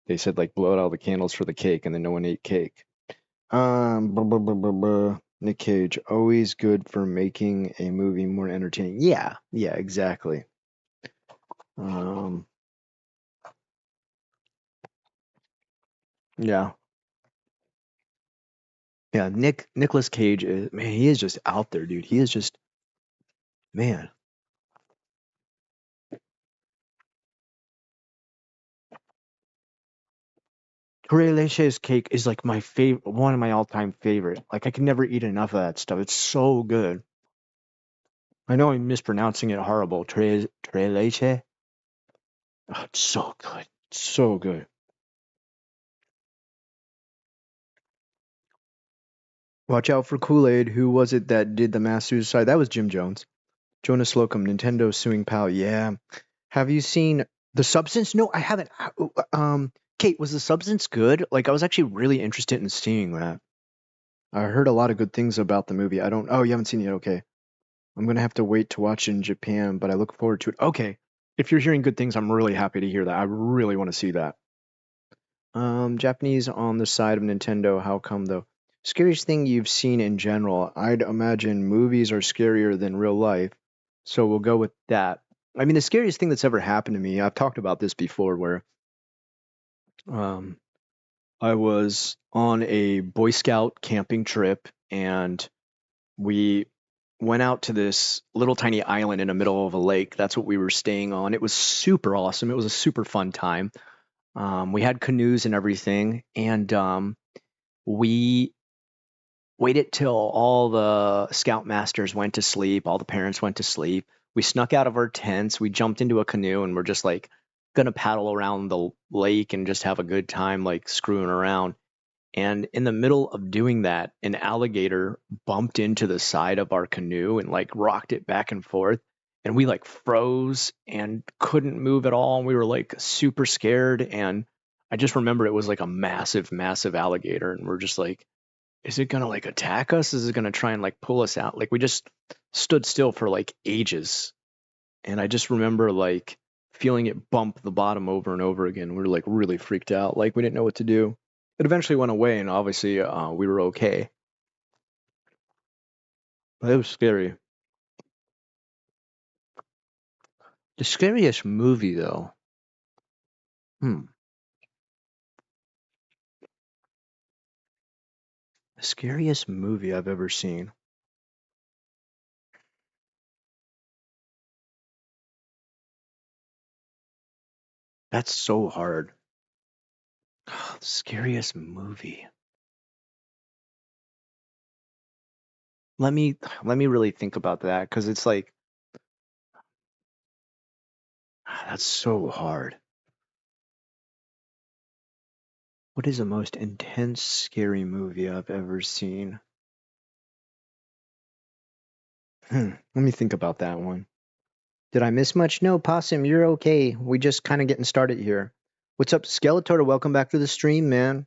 they said like blow out all the candles for the cake, and then no one ate cake. Blah, blah, blah, blah, blah. Nick Cage, always good for making a movie more entertaining. Yeah, exactly. Yeah, yeah. Nicholas Cage is, man, he is just out there, dude. He is just, man. Tres Leches cake is like my favorite, one of my all-time favorite. Like I can never eat enough of that stuff. It's so good. I know I'm mispronouncing it horrible. Tres Leche. Oh, it's so good. So good. Watch out for Kool-Aid. Who was it that did the mass suicide? That was Jim Jones. Jonas Slocum, Nintendo suing PAL. Yeah. Have you seen The Substance? No, I haven't. Kate, was The Substance good? Like, I was actually really interested in seeing that. I heard a lot of good things about the movie. I don't. Oh, you haven't seen it yet? Okay. I'm gonna have to wait to watch it in Japan, but I look forward to it. Okay. If you're hearing good things, I'm really happy to hear that. I really want to see that. Japanese on the side of Nintendo. How come though? Scariest thing you've seen in general? I'd imagine movies are scarier than real life, so we'll go with that. I mean, the scariest thing that's ever happened to me, I've talked about this before, where um, I was on a Boy Scout camping trip, and we went out to this little tiny island in the middle of a lake. That's what we were staying on. It was super awesome. It was a super fun time. We had canoes and everything, and we waited till all the scoutmasters went to sleep, all the parents went to sleep. We snuck out of our tents, we jumped into a canoe, and we're just like gonna paddle around the lake and just have a good time, like screwing around. And in the middle of doing that, an alligator bumped into the side of our canoe and like rocked it back and forth. And we like froze and couldn't move at all. And we were like super scared. And I just remember it was like a massive, massive alligator. And we're just like, is it gonna like attack us? Is it gonna try and like pull us out? Like we just stood still for like ages. And I just remember like feeling it bump the bottom over and over again. We were like really freaked out. Like we didn't know what to do. It eventually went away, and obviously we were okay. But it was scary. The scariest movie, though. Hmm. The scariest movie I've ever seen. That's so hard. The scariest movie. Let me let me really think about that because it's like that's so hard. What is the most intense, scary movie I've ever seen? Let me think about that one. Did I miss much? No, Possum, you're okay. We just kind of getting started here. What's up, Skeletor? Welcome back to the stream, man.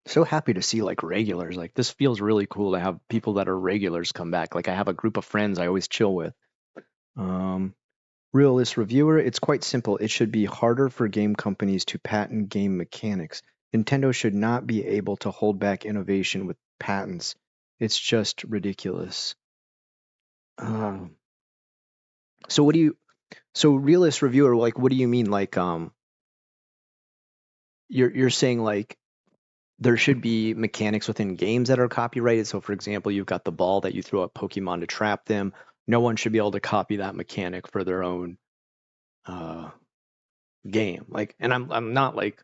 So happy to see like regulars. Like this feels really cool to have people that are regulars come back. Like I have a group of friends I always chill with. Um, Realist reviewer, it's quite simple. It should be harder for game companies to patent game mechanics. Nintendo should not be able to hold back innovation with patents. It's just ridiculous. Um, so what do you? So realist reviewer, like what do you mean? Like you're saying like there should be mechanics within games that are copyrighted. So, for example, you've got the ball that you throw at Pokemon to trap them. No one should be able to copy that mechanic for their own uh, game. Like, and I'm not like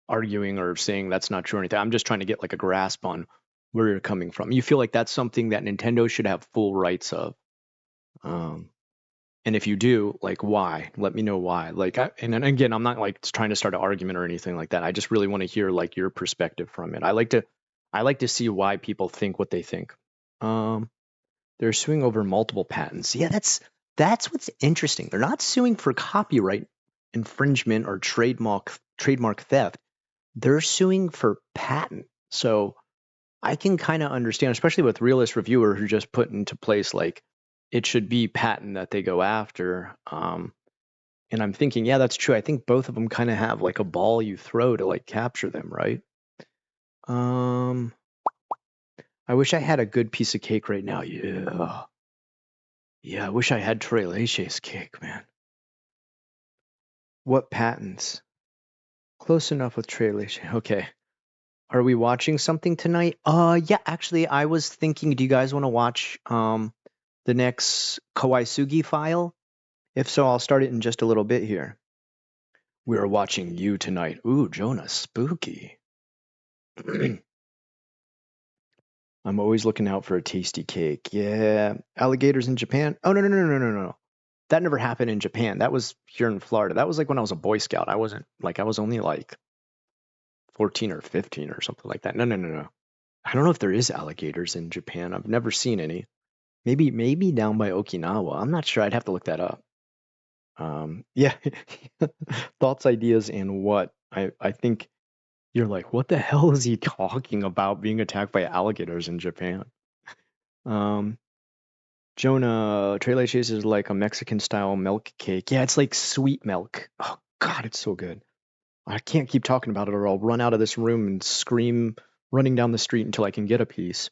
arguing or saying that's not true or anything. I'm just trying to get like a grasp on where you're coming from. You feel like that's something that Nintendo should have full rights of. Um, and if you do, like, why? Let me know why. Like, and then again, I'm not like trying to start an argument or anything like that. I just really want to hear like your perspective from it. I like to see why people think what they think. Um, they're suing over multiple patents. Yeah, that's what's interesting. They're not suing for copyright infringement or trademark theft. They're suing for patent. So I can kind of understand, especially with Realist Reviewer, who just put into place like it should be patent that they go after. And I'm thinking, yeah, that's true. I think both of them kind of have like a ball you throw to like capture them, right? Um, I wish I had a good piece of cake right now. Yeah. Yeah, I wish I had Troy Leche's cake, man. What patents? Close enough with Troy Leche. Okay. Are we watching something tonight? Yeah, actually I was thinking, do you guys want to watch the next Kawaisugi file? If so, I'll start it in just a little bit here. We are watching you tonight. Ooh, Jonah, spooky. I'm always looking out for a tasty cake. Yeah. Alligators in Japan? Oh, no, no, no, no, no, no. That never happened in Japan. That was here in Florida. That was like when I was a Boy Scout. I wasn't like, I was only like 14 or 15 or something like that. No, no, no, no. I don't know if there is alligators in Japan. I've never seen any. Maybe down by Okinawa. I'm not sure. I'd have to look that up. Yeah. Thoughts, ideas, and what? I think you're like, what the hell is he talking about being attacked by alligators in Japan? Um, Jonah, Tres Leches is like a Mexican style milk cake. Yeah, it's like sweet milk. Oh God, it's so good. I can't keep talking about it or I'll run out of this room and scream running down the street until I can get a piece.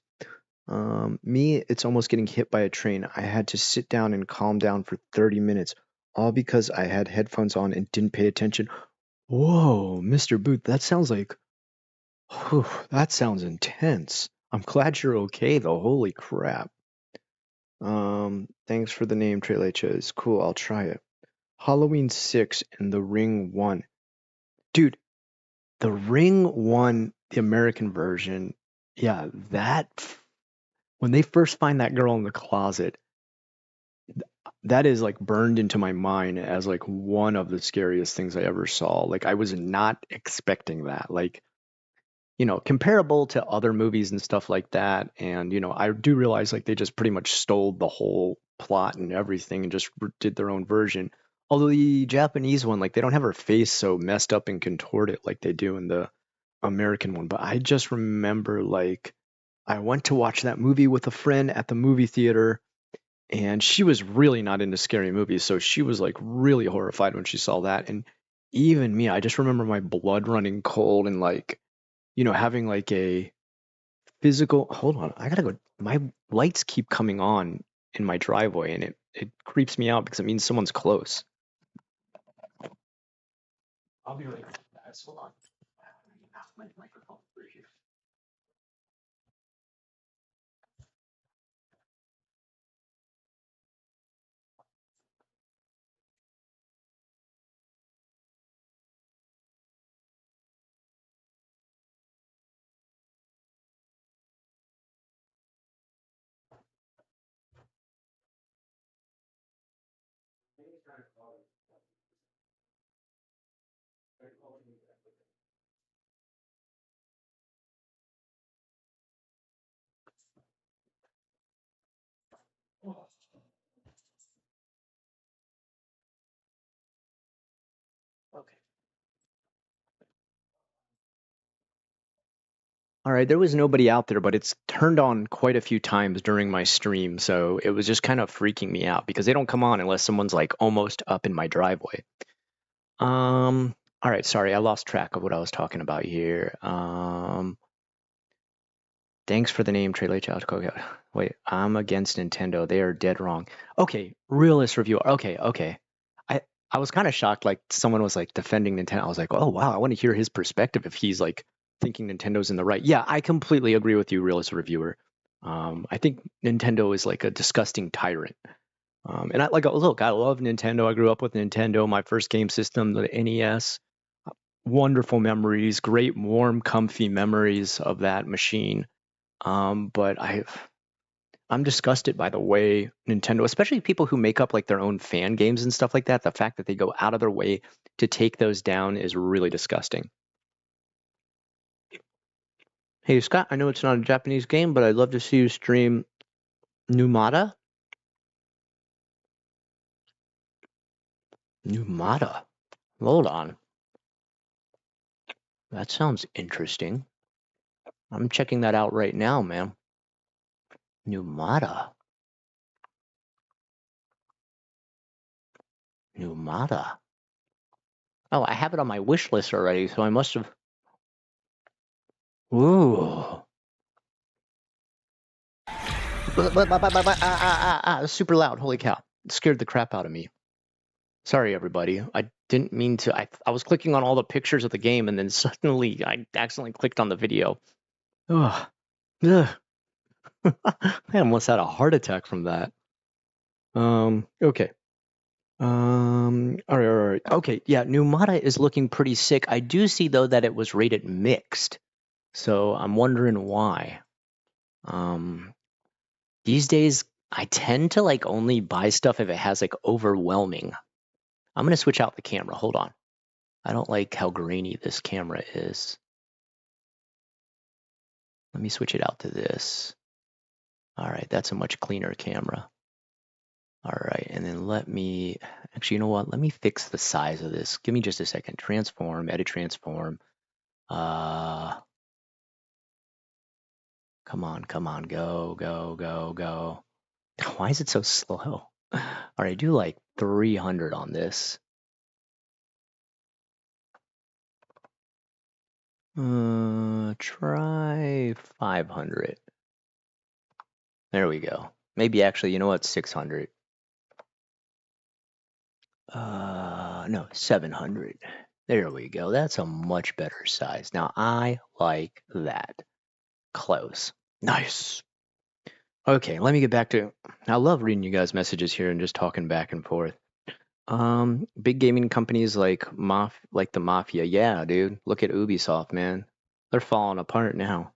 Me, it's almost getting hit by a train. I had to sit down and calm down for 30 minutes, all because I had headphones on and didn't pay attention. Whoa, Mr. Booth, that sounds like, whew, that sounds intense. I'm glad you're okay though. Holy crap. Thanks for the name, Treleches. Cool, I'll try it. Halloween 6 and The Ring 1. Dude, The Ring 1, the American version, yeah, when they first find that girl in the closet, that is like burned into my mind as like one of the scariest things I ever saw. Like I was not expecting that. Like, comparable to other movies and stuff like that. And, I do realize like they just pretty much stole the whole plot and everything and just did their own version. Although the Japanese one, like they don't have her face so messed up and contorted like they do in the American one. But I just remember like I went to watch that movie with a friend at the movie theater, and she was really not into scary movies. So she was like really horrified when she saw that. And even me, I just remember my blood running cold and like, having like a physical. Hold on, I gotta go. My lights keep coming on in my driveway, and it creeps me out because it means someone's close. I'll be right back, guys. Hold on. My microphone over here. Okay. All right, there was nobody out there, but it's turned on quite a few times during my stream, so it was just kind of freaking me out because they don't come on unless someone's like almost up in my driveway. All right, sorry, I lost track of what I was talking about here. Thanks for the name, Trey Late Child. Wait, I'm against Nintendo. They are dead wrong. Okay, realist review. Okay. I I was kind of shocked. Like someone was like defending Nintendo. I was like, oh wow, I want to hear his perspective if he's like thinking Nintendo's in the right. Yeah, I completely agree with you, realist reviewer. I think Nintendo is like a disgusting tyrant. And look, I love Nintendo. I grew up with Nintendo. My first game system, the NES. Wonderful memories, great, warm, comfy memories of that machine. But I'm disgusted by the way Nintendo, especially people who make up like their own fan games and stuff like that. The fact that they go out of their way to take those down is really disgusting. Hey Scott, I know it's not a Japanese game, but I'd love to see you stream Numata. Numata. Hold on. That sounds interesting. I'm checking that out right now, man. Numata. Numata. Oh, I have it on my wish list already, so I must have. Ooh. That's super loud. Holy cow. It scared the crap out of me. Sorry, everybody. I didn't mean to. I was clicking on all the pictures of the game, and then suddenly I accidentally clicked on the video. Ugh. Ugh. I almost had a heart attack from that. Okay. All right. Okay, yeah, Numata is looking pretty sick. I do see, though, that it was rated mixed. So I'm wondering why. These days, I tend to like only buy stuff if it has like overwhelming. I'm gonna switch out the camera. Hold on. I don't like how grainy this camera is. Let me switch it out to this. All right, that's a much cleaner camera. All right, and then actually, you know what? Let me fix the size of this. Give me just a second. Transform, edit transform. Come on, go. Why is it so slow? All right, do like 300 on this. Try 500. There we go. Maybe actually, you know what? 600. No, 700. There we go. That's a much better size. Now I like that. Close. Nice. Okay, let me get back to. I love reading you guys' messages here and just talking back and forth. Big gaming companies like the Mafia. Yeah, dude. Look at Ubisoft, man. They're falling apart now.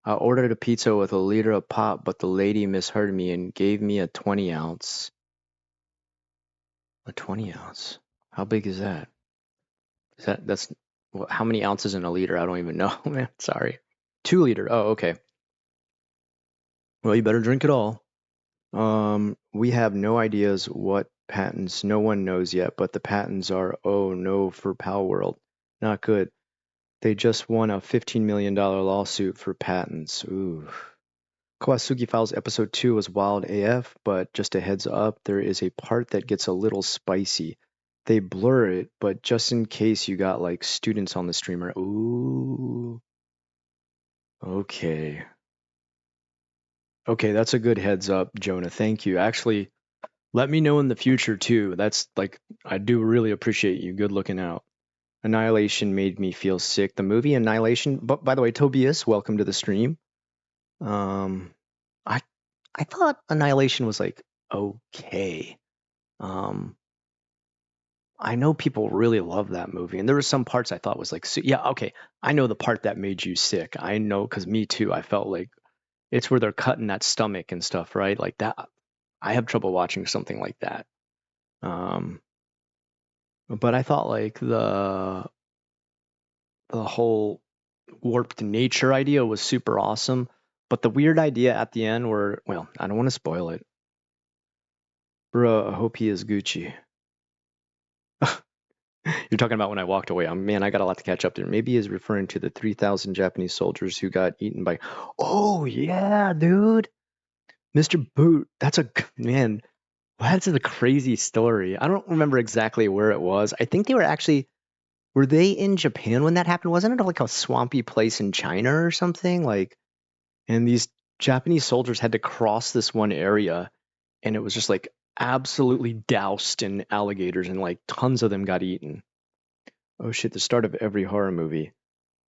I ordered a pizza with a liter of pop, but the lady misheard me and gave me a 20 ounce. A 20 ounce? How big is that? That's how many ounces in a liter? I don't even know, man. Sorry. 2 liter. Oh, okay. Well, you better drink it all. We have no ideas what patents. No one knows yet, but the patents are, oh no, for Pal World. Not good. They just won a $15 million lawsuit for patents. Ooh. Kawasugi Files Episode 2 was wild AF, but just a heads up, there is a part that gets a little spicy. They blur it, but just in case you got like students on the streamer. Ooh. Okay. Okay, that's a good heads up, Jonah. Thank you. Actually, let me know in the future too. That's like, I do really appreciate you. Good looking out. Annihilation made me feel sick. The movie Annihilation, but by the way, Tobias, welcome to the stream. Um, I I thought Annihilation was like okay. Um, I know people really love that movie, and there were some parts I thought was like, yeah, okay, I know the part that made you sick. I know because me too. I felt like it's where they're cutting that stomach and stuff, right? Like that. I have trouble watching something like that. Um, but I thought like the whole warped nature idea was super awesome. But the weird idea at the end where, well, I don't want to spoil it. Bro, I hope he is Gucci. You're talking about when I walked away. Man, I got a lot to catch up there. Maybe he's referring to the 3,000 Japanese soldiers who got eaten by. Oh, yeah, dude. Mr. Boot. That's a. Man, that's a crazy story. I don't remember exactly where it was. I think they were actually. Were they in Japan when that happened? Wasn't it like a swampy place in China or something? Like, and these Japanese soldiers had to cross this one area, and it was just like absolutely doused in alligators, and like tons of them got eaten. Oh shit, the start of every horror movie.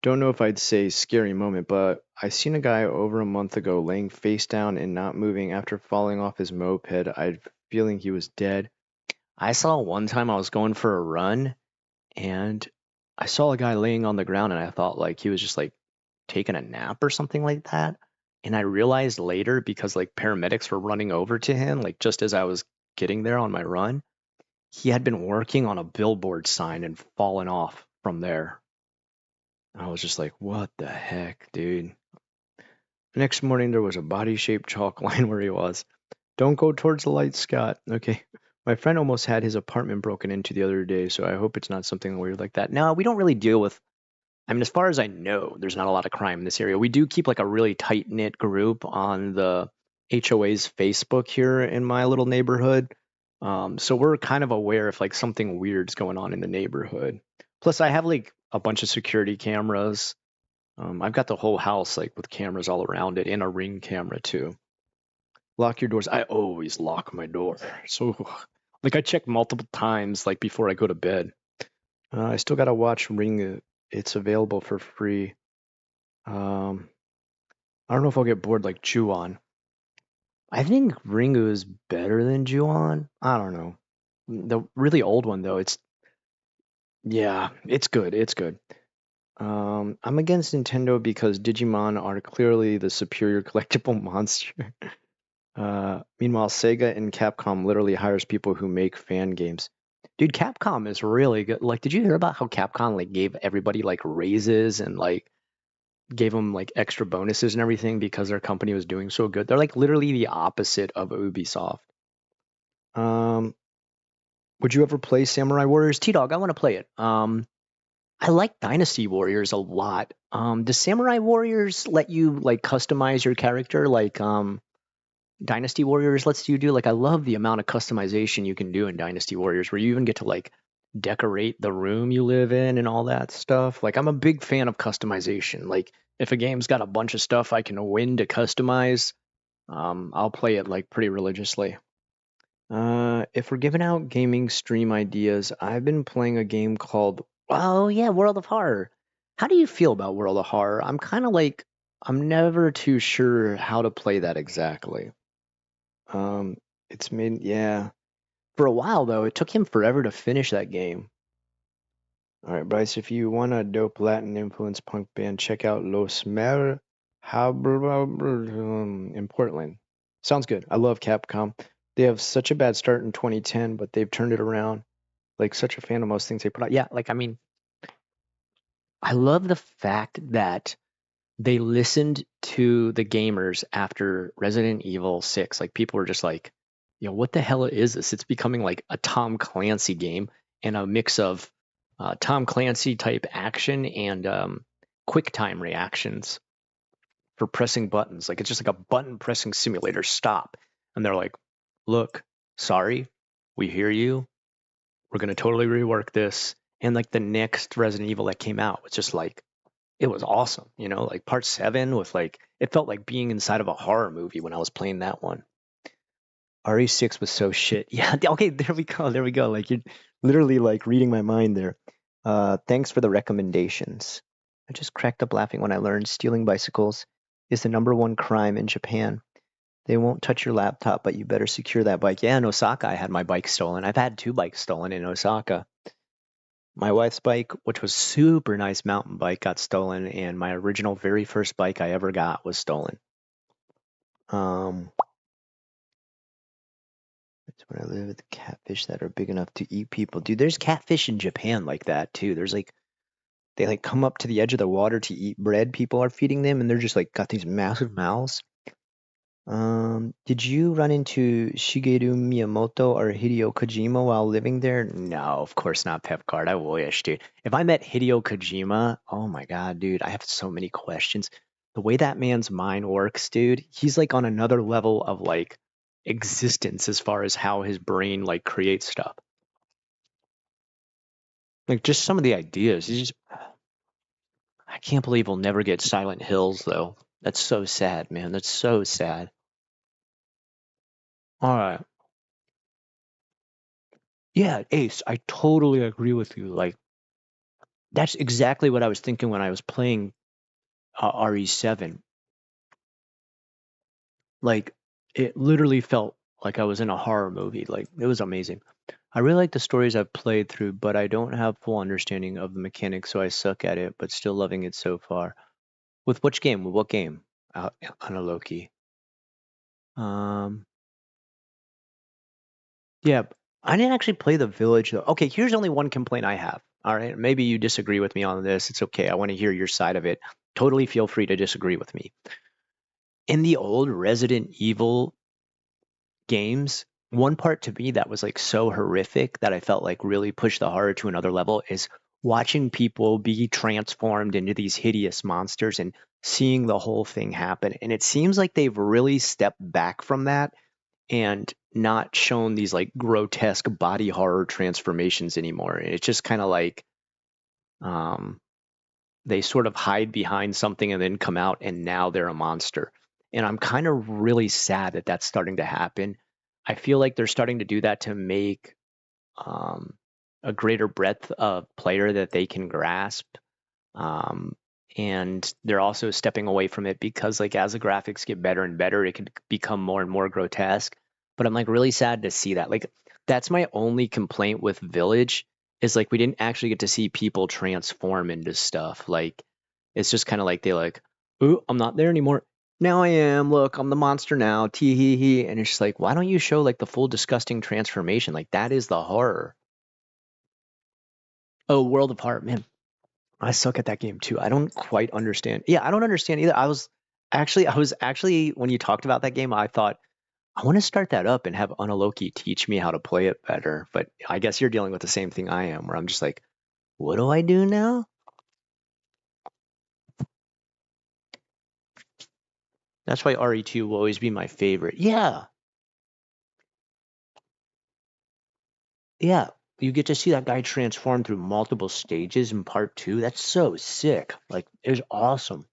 Don't know if I'd say scary moment, but I seen a guy over a month ago laying face down and not moving after falling off his moped. I feeling he was dead. I saw one time I was going for a run and I saw a guy laying on the ground and I thought like he was just like taking a nap or something like that. And I realized later because like paramedics were running over to him, like just as I was getting there on my run, he had been working on a billboard sign and fallen off from there. I was just like, what the heck, dude? The next morning, there was a body shaped chalk line where he was. Don't go towards the light, Scott. Okay. My friend almost had his apartment broken into the other day, so I hope it's not something weird like that. No, we don't really deal with. I mean, as far as I know, there's not a lot of crime in this area. We do keep like a really tight knit group on the HOA's Facebook here in my little neighborhood. So we're kind of aware if like something weird's going on in the neighborhood. Plus, I have like a bunch of security cameras. I've got the whole house like with cameras all around it and a ring camera too. Lock your doors. I always lock my door. So like I check multiple times like before I go to bed. I still gotta watch Ring. It's available for free. Um, I don't know if I'll get bored like Ju-on. I think Ringu is better than Ju-on. I don't know. The really old one though, it's yeah, it's good. It's good. I'm against Nintendo because Digimon are clearly the superior collectible monster. Meanwhile, Sega and Capcom literally hires people who make fan games. Dude, Capcom is really good. Like, did you hear about how Capcom like gave everybody like raises and like gave them like extra bonuses and everything because their company was doing so good? They're like literally the opposite of Ubisoft. Um, would you ever play Samurai Warriors? T-Dog, I want to play it. I like Dynasty Warriors a lot. Does Samurai Warriors let you like customize your character like Dynasty Warriors lets you do? Like I love the amount of customization you can do in Dynasty Warriors where you even get to like decorate the room you live in and all that stuff. Like I'm a big fan of customization. Like if a game's got a bunch of stuff I can win to customize, I'll play it like pretty religiously. If we're giving out gaming stream ideas, I've been playing a game called, oh yeah, World of Horror. How do you feel about World of Horror? I'm kind of like, I'm never too sure how to play that exactly. Um, it's made, yeah. For a while though, it took him forever to finish that game. All right, Bryce, if you want a dope Latin influenced punk band, check out Los Mer in Portland. Sounds good. I love Capcom. They have such a bad start in 2010, but they've turned it around. Like, such a fan of most things they put out. Yeah, like, I mean, I love the fact that they listened to the gamers after Resident Evil 6. Like, people were just like, yo, what the hell is this? It's becoming like a Tom Clancy game and a mix of Tom Clancy type action and quick time reactions for pressing buttons. Like, it's just like a button pressing simulator. Stop. And they're like, look, sorry, we hear you. We're going to totally rework this. And like the next Resident Evil that came out was just like, it was awesome, you know, like part 7 with like, it felt like being inside of a horror movie when I was playing that one. RE6 was so shit. Yeah, okay, there we go. There we go. Like, you're literally like reading my mind there. Thanks for the recommendations. I just cracked up laughing when I learned stealing bicycles is the #1 crime in Japan. They won't touch your laptop, but you better secure that bike. Yeah, in Osaka, I had my bike stolen. I've had 2 bikes stolen in Osaka. My wife's bike, which was super nice mountain bike, got stolen, and my original very first bike I ever got was stolen. That's where I live with catfish that are big enough to eat people. Dude, there's catfish in Japan like that too. There's like they like come up to the edge of the water to eat bread people are feeding them, and they're just like got these massive mouths. Did you run into Shigeru Miyamoto or Hideo Kojima while living there? No, of course not, Pepcard. I wish, dude. If I met Hideo Kojima, oh my God, dude, I have so many questions. The way that man's mind works, dude, he's like on another level of like existence as far as how his brain like creates stuff. Like just some of the ideas. He's just, I can't believe we'll never get Silent Hills though. That's so sad, man. That's so sad. All right. Yeah, Ace, I totally agree with you. Like, that's exactly what I was thinking when I was playing RE7. Like, it literally felt like I was in a horror movie. Like, it was amazing. I really like the stories I've played through, but I don't have full understanding of the mechanics, so I suck at it, but still loving it so far. With which game? With what game? On a Loki. Um, yeah, I didn't actually play the Village though. Okay, here's only one complaint I have. All right, maybe you disagree with me on this. It's okay. I want to hear your side of it. Totally feel free to disagree with me. In the old Resident Evil games, one part to me that was like so horrific that I felt like really pushed the horror to another level is watching people be transformed into these hideous monsters and seeing the whole thing happen. And it seems like they've really stepped back from that and not shown these like grotesque body horror transformations anymore. And it's just kind of like um, they sort of hide behind something and then come out and now they're a monster. And I'm kind of really sad that that's starting to happen. I feel like they're starting to do that to make um, a greater breadth of player that they can grasp. Um, and they're also stepping away from it because like as the graphics get better and better, it can become more and more grotesque. But I'm like really sad to see that. Like that's my only complaint with Village is like we didn't actually get to see people transform into stuff. Like it's just kind of like they like, ooh, I'm not there anymore. Now I am. Look, I'm the monster now. Tee hee hee. And it's just like, why don't you show like the full disgusting transformation? Like that is the horror. Oh, World of Heart, man. I suck at that game too. I don't quite understand. Yeah, I don't understand either. I was actually when you talked about that game, I thought I want to start that up and have Unaloki teach me how to play it better. But I guess you're dealing with the same thing I am, where I'm just like, what do I do now? That's why RE2 will always be my favorite. Yeah, yeah. You get to see that guy transform through multiple stages in part 2. That's so sick. Like, it was awesome.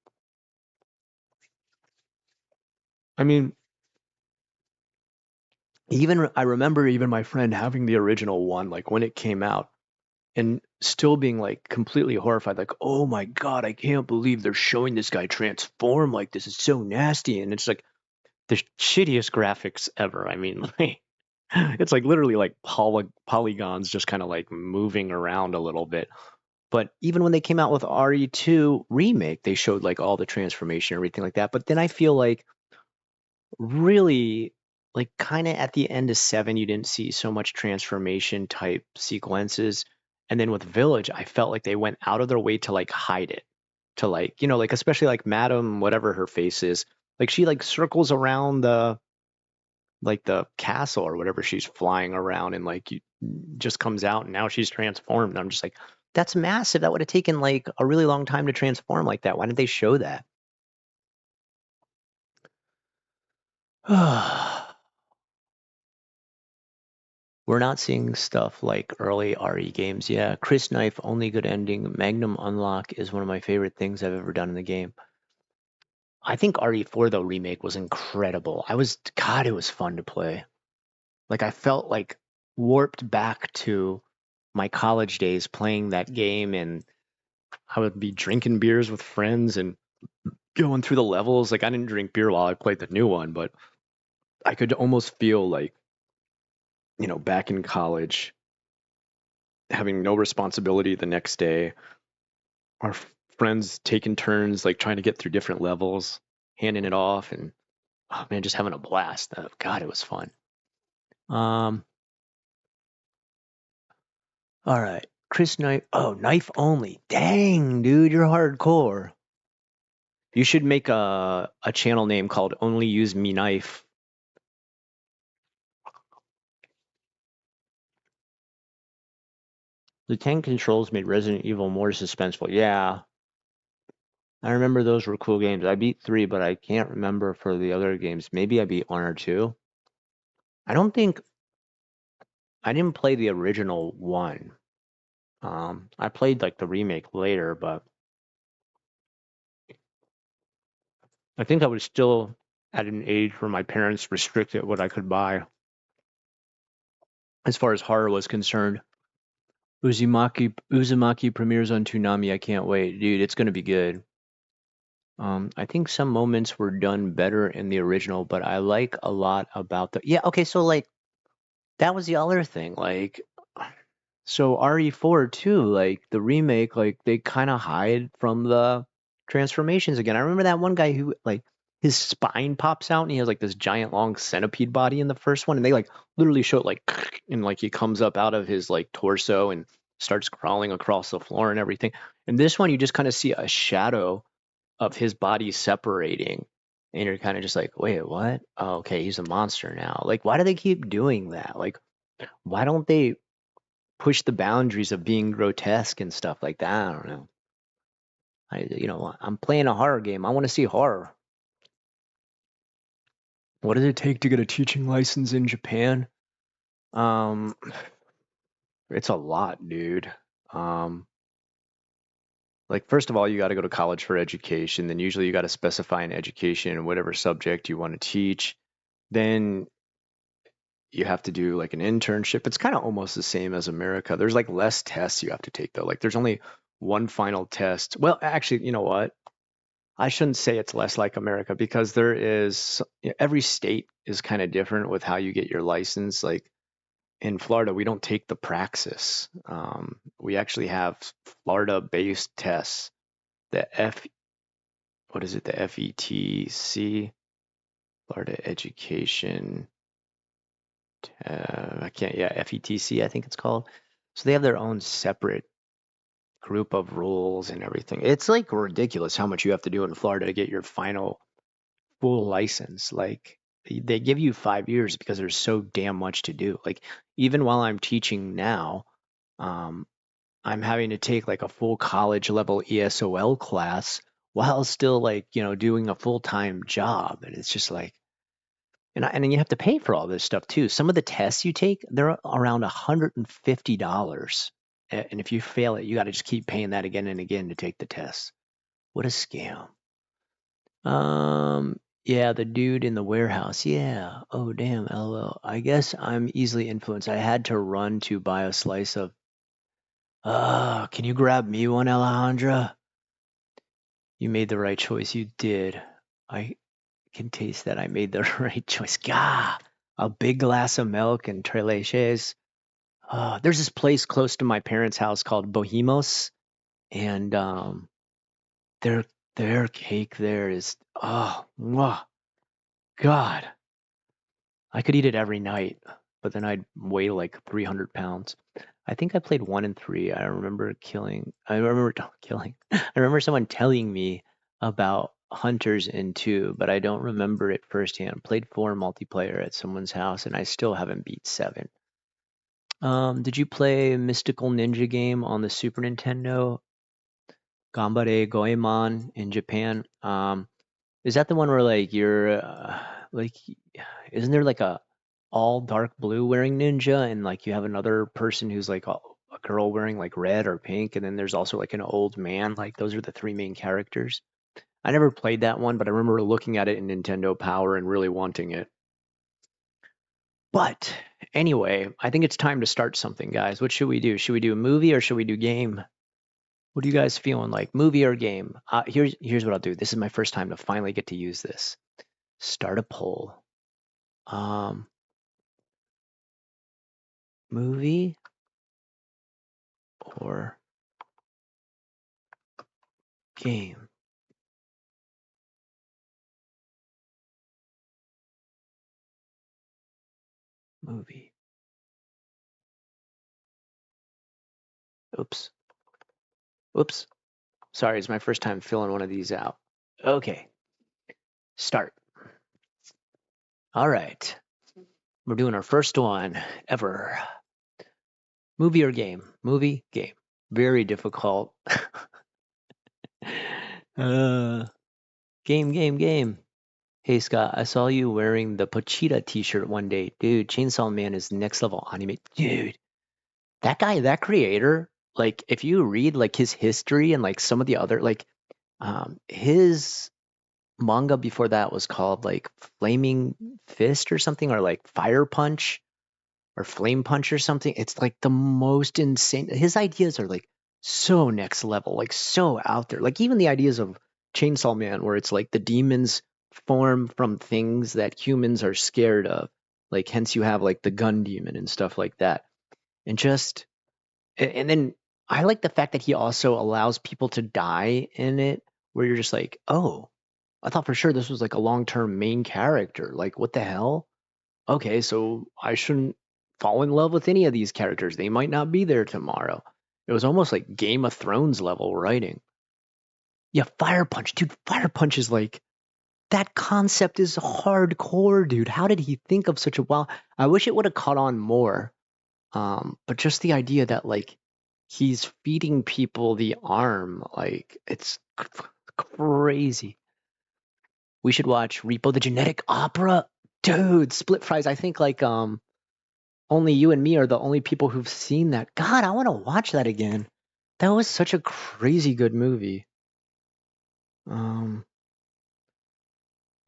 I mean, even I remember even my friend having the original one, like when it came out, and still being like completely horrified, like, oh my God, I can't believe they're showing this guy transform like this. It's so nasty. And it's like, the shittiest graphics ever. I mean, like, it's like literally like polygons just kind of like moving around a little bit. But even when they came out with RE2 remake, they showed like all the transformation and everything like that. But then I feel like really like kind of at the end of 7 you didn't see so much transformation type sequences. And then with Village, I felt like they went out of their way to like hide it. To like, like especially like Madam whatever her face is. Like she like circles around the castle or whatever she's flying around and like you just comes out and now she's transformed. And I'm just like, that's massive. That would have taken like a really long time to transform like that. Why didn't they show that? We're not seeing stuff like early RE games. Yeah, Chris Knife, only good ending. Magnum Unlock is one of my favorite things I've ever done in the game. I think RE4 though remake was incredible. God, it was fun to play. Like I felt like warped back to my college days playing that game, and I would be drinking beers with friends and going through the levels. Like I didn't drink beer while I played the new one, but I could almost feel like, back in college, having no responsibility the next day, our friends taking turns, like trying to get through different levels, handing it off, and oh man, just having a blast. God, it was fun. All right, Chris Knife. Oh, knife only. Dang, dude, you're hardcore. You should make a channel name called Only Use Me Knife. The tank controls made Resident Evil more suspenseful. Yeah, I remember those were cool games. I beat 3, but I can't remember for the other games. Maybe I beat 1 or 2. I don't think I didn't play the original 1. I played like the remake later, but I think I was still at an age where my parents restricted what I could buy as far as horror was concerned. Uzumaki premieres on Toonami. I can't wait, dude. It's gonna be good. I think some moments were done better in the original, but I like a lot about the. Yeah, okay, so like that was the other thing. Like, so RE4 too, like the remake, like they kind of hide from the transformations again. I remember that one guy who like his spine pops out and he has like this giant long centipede body in the first one, and they like literally show it like and like he comes up out of his like torso and starts crawling across the floor and everything. And this one you just kind of see a shadow of his body separating. And you're kind of just like, wait, what? Oh, okay, he's a monster now. Like, why do they keep doing that? Like, why don't they push the boundaries of being grotesque and stuff like that? I don't know. I'm playing a horror game. I want to see horror. What does it take to get a teaching license in Japan? Um, it's a lot, dude. Um, like first of all, you got to go to college for education. Then usually you got to specify an education in whatever subject you want to teach. Then you have to do like an internship. It's kind of almost the same as America. There's like less tests you have to take though. Like there's only one final test. Well, actually, you know what? I shouldn't say it's less like America because there is every state is kind of different with how you get your license. Like in Florida, we don't take the praxis. We actually have Florida-based tests. The what is it? The FETC, Florida Education. I can't. Yeah, FETC, I think it's called. So they have their own separate group of rules and everything. It's like ridiculous how much you have to do in Florida to get your final full license. Like they give you 5 years because there's so damn much to do. Like even while I'm teaching now, um, I'm having to take like a full college level ESOL class while still like, doing a full-time job. And it's just like, and then you have to pay for all this stuff too. Some of the tests you take, they're around $150. And if you fail it, you got to just keep paying that again and again to take the test. What a scam. Yeah, the dude in the warehouse. Yeah. Oh, damn, LOL. I guess I'm easily influenced. I had to run to buy a slice of. Can you grab me one, Alejandra? You made the right choice. You did. I can taste that I made the right choice. Gah, a big glass of milk and tres leches. There's this place close to my parents' house called Bohemos, and their their cake there is mwah, God, I could eat it every night, but then I'd weigh like 300 pounds. I think I played 1 and 3. I remember killing. I remember killing. I remember someone telling me about Hunters in 2, but I don't remember it firsthand. Played 4 multiplayer at someone's house, and I still haven't beat 7. Did you play Mystical Ninja game on the Super Nintendo? Gambare Goemon in Japan. Is that the one where like you're like, isn't there like a all dark blue wearing ninja, and like you have another person who's like a girl wearing like red or pink, and then there's also like an old man. Like those are the 3 main characters. I never played that one, but I remember looking at it in Nintendo Power and really wanting it. But anyway, I think it's time to start something, guys. What should we do? Should we do a movie or should we do game? What are you guys feeling like? Movie or game? Here's what I'll do. This is my first time to finally get to use this. Start a poll. Movie or game? Movie. Oops. Oops. Sorry, it's my first time filling one of these out. Okay. Start. All right. We're doing our first one ever. Movie or game? Movie, game. Very difficult. Game. Hey Scott, I saw you wearing the Pochita t-shirt one day. Dude, Chainsaw Man is next level anime. Dude, that guy, that creator, like if you read like his history and like some of the other like his manga before that was called like Flaming Fist or something, or like Fire Punch or Flame Punch or something. It's like the most insane. His ideas are like so next level, like so out there. Like even the ideas of Chainsaw Man, where it's like the demons form from things that humans are scared of. Like hence you have like the gun demon and stuff like that. And just and then I like the fact that he also allows people to die in it, where you're just like, oh, I thought for sure this was like a long-term main character. Like, what the hell? Okay, so I shouldn't fall in love with any of these characters. They might not be there tomorrow. It was almost like Game of Thrones level writing. Yeah, Fire Punch, dude. Fire Punch is like that concept is hardcore, dude. How did he think of such a wild? I wish it would have caught on more. But just the idea that like he's feeding people the arm, like it's crazy. We should watch Repo the Genetic Opera. Dude, Split Fries. I think like only you and me are the only people who've seen that. God, I want to watch that again. That was such a crazy good movie. Um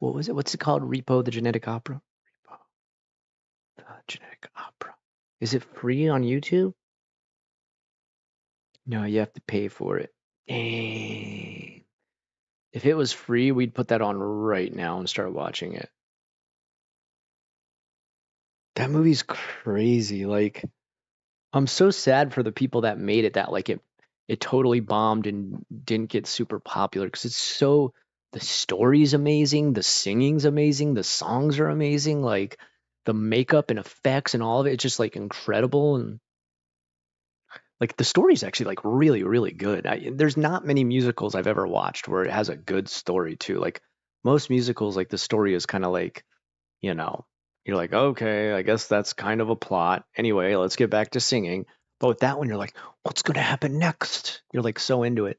what was it? What's it called? Repo the Genetic Opera? Repo the Genetic Opera. Is it free on YouTube? No, you have to pay for it. Dang. If it was free, we'd put that on right now and start watching it. That movie's crazy. Like, I'm so sad for the people that made it, that like it totally bombed and didn't get super popular, because it's so, the story's amazing, the singing's amazing, the songs are amazing, like the makeup and effects and all of it, it's just like incredible. And like the story's actually like really, really good. There's not many musicals I've ever watched where it has a good story too. Like most musicals, like the story is kind of like, you know, you're like, okay, I guess that's kind of a plot. Anyway, let's get back to singing. But with that one, you're like, what's going to happen next? You're like so into it.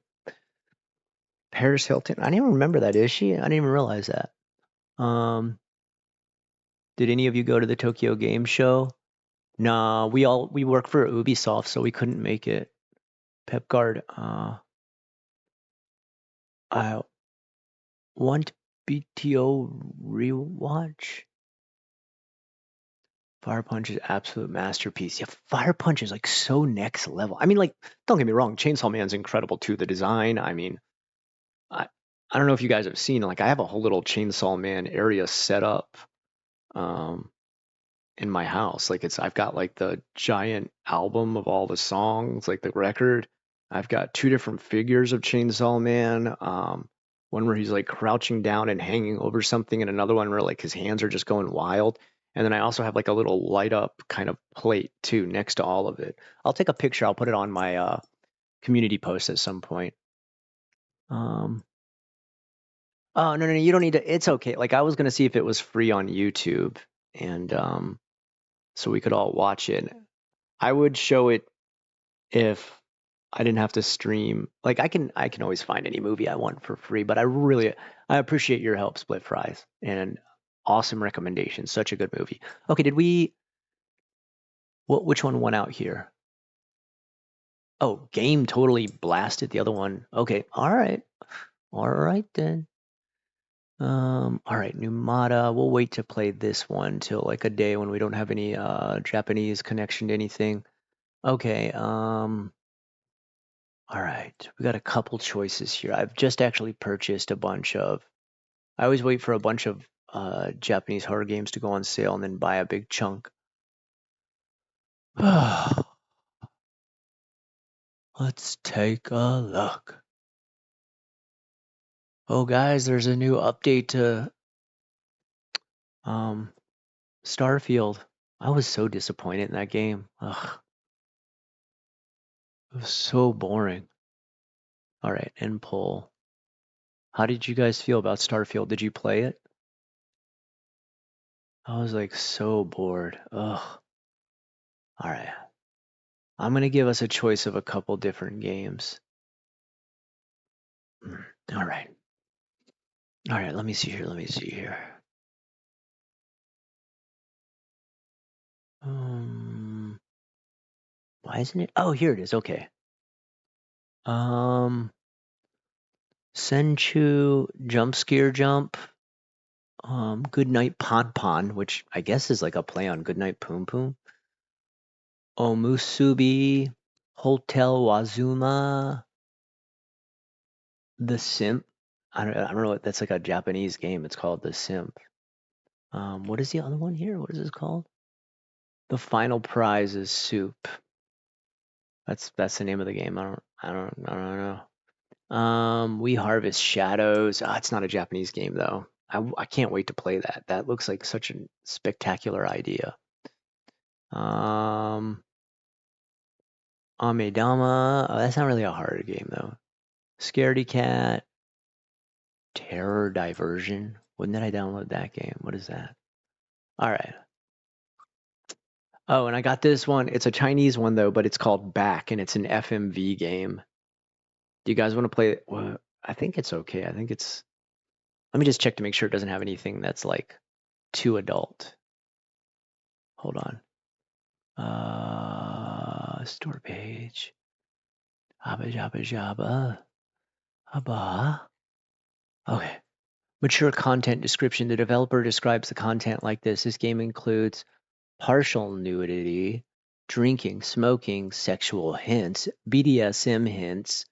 Paris Hilton. I didn't even remember that. Is she? I didn't even realize that. Um, did any of you go to the Tokyo Game Show? Nah, we work for Ubisoft, so we couldn't make it. Pepgard. I want BTO rewatch. Fire Punch is absolute masterpiece. Yeah, Fire Punch is like so next level. I mean, like, don't get me wrong, Chainsaw Man's incredible too. The design, I mean, I I don't know if you guys have seen, like, I have a whole little Chainsaw Man area set up um, in my house. Like, I've got like the giant album of all the songs, like the record. I've got two different figures of Chainsaw Man. One where he's like crouching down and hanging over something, and another one where like his hands are just going wild. And then I also have like a little light up kind of plate too next to all of it. I'll take a picture. I'll put it on my community post at some point. Um, oh no, you don't need to. It's okay. Like I was gonna see if it was free on YouTube, and so we could all watch it. I would show it if I didn't have to stream. Like I can always find any movie I want for free, but I appreciate your help, Split Fries, and awesome recommendation. Such a good movie. Okay, which one went out here? Oh, Game totally blasted the other one. Okay, all right. All right then. All right, Numata. We'll wait to play this one till like a day when we don't have any Japanese connection to anything. Okay, all right. We got a couple choices here. I've just actually purchased a bunch of I always wait for a bunch of Japanese horror games to go on sale and then buy a big chunk. Let's take a look. Oh guys, there's a new update to Starfield. I was so disappointed in that game. Ugh. It was so boring. All right, end poll. How did you guys feel about Starfield? Did you play it? I was like so bored. Ugh. All right. I'm gonna give us a choice of a couple different games. All right. All right, let me see here. Why isn't it? Oh, here it is. Okay. Senchu Jump Scare Jump. Goodnight Pon Pon, which I guess is like a play on Goodnight Poom Poom. Omusubi, Hotel Wazuma, The Simp. I don't know. That's like a Japanese game. It's called The Simp. What is the other one here? What is this called? The final prize is soup. That's the name of the game. I don't know. We harvest shadows. It's not a Japanese game though. I can't wait to play that. That looks like such a spectacular idea. Amedama. Oh, that's not really a horror game though. Scaredy Cat. Terror Diversion. When did I download that game? What is that? All right. Oh, and I got this one. It's a Chinese one though, but it's called Back, and it's an FMV game. Do you guys want to play it? Well, I think it's okay. I think it's. Let me just check to make sure it doesn't have anything that's like too adult. Hold on. Store page. Abba jabba jabba. Abba. Okay. Mature content description. The developer describes the content like this. This game includes partial nudity, drinking, smoking, sexual hints, BDSM hints,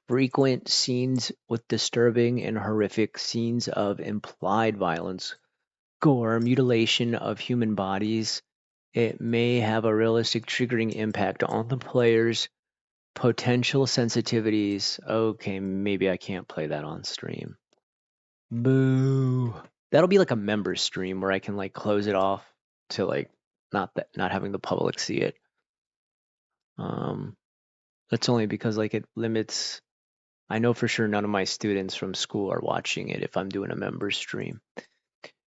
frequent scenes with disturbing and horrific scenes of implied violence, gore, mutilation of human bodies. It may have a realistic triggering impact on the player's potential sensitivities. Okay, maybe I can't play that on stream. Boo. That'll be like a member stream where I can like close it off to like not having the public see it. That's only because like it limits. I know for sure none of my students from school are watching it if I'm doing a member stream.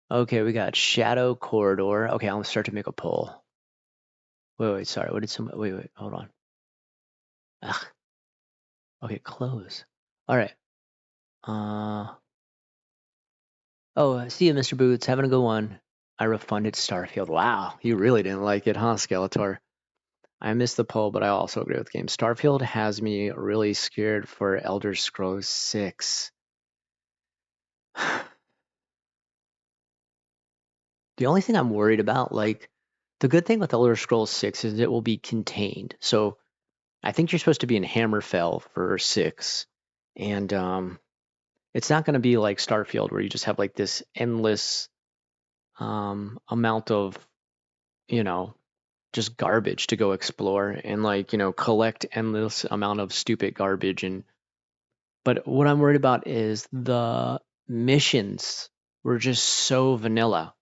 Okay, we got Shadow Corridor. Okay, I'll start to make a poll. Wait, sorry. What did wait, hold on. Ugh. Okay, close. All right. Oh, see you, Mr. Boots. Having a good one. I refunded Starfield. Wow, you really didn't like it, huh, Skeletor? I missed the poll, but I also agree with the game. Starfield has me really scared for Elder Scrolls 6. The only thing I'm worried about, like, the good thing with Elder Scrolls 6 is it will be contained. So I think you're supposed to be in Hammerfell for 6. And It's not going to be like Starfield where you just have like this endless amount of, you know, just garbage to go explore and like, collect endless amount of stupid garbage. But what I'm worried about is the missions were just so vanilla.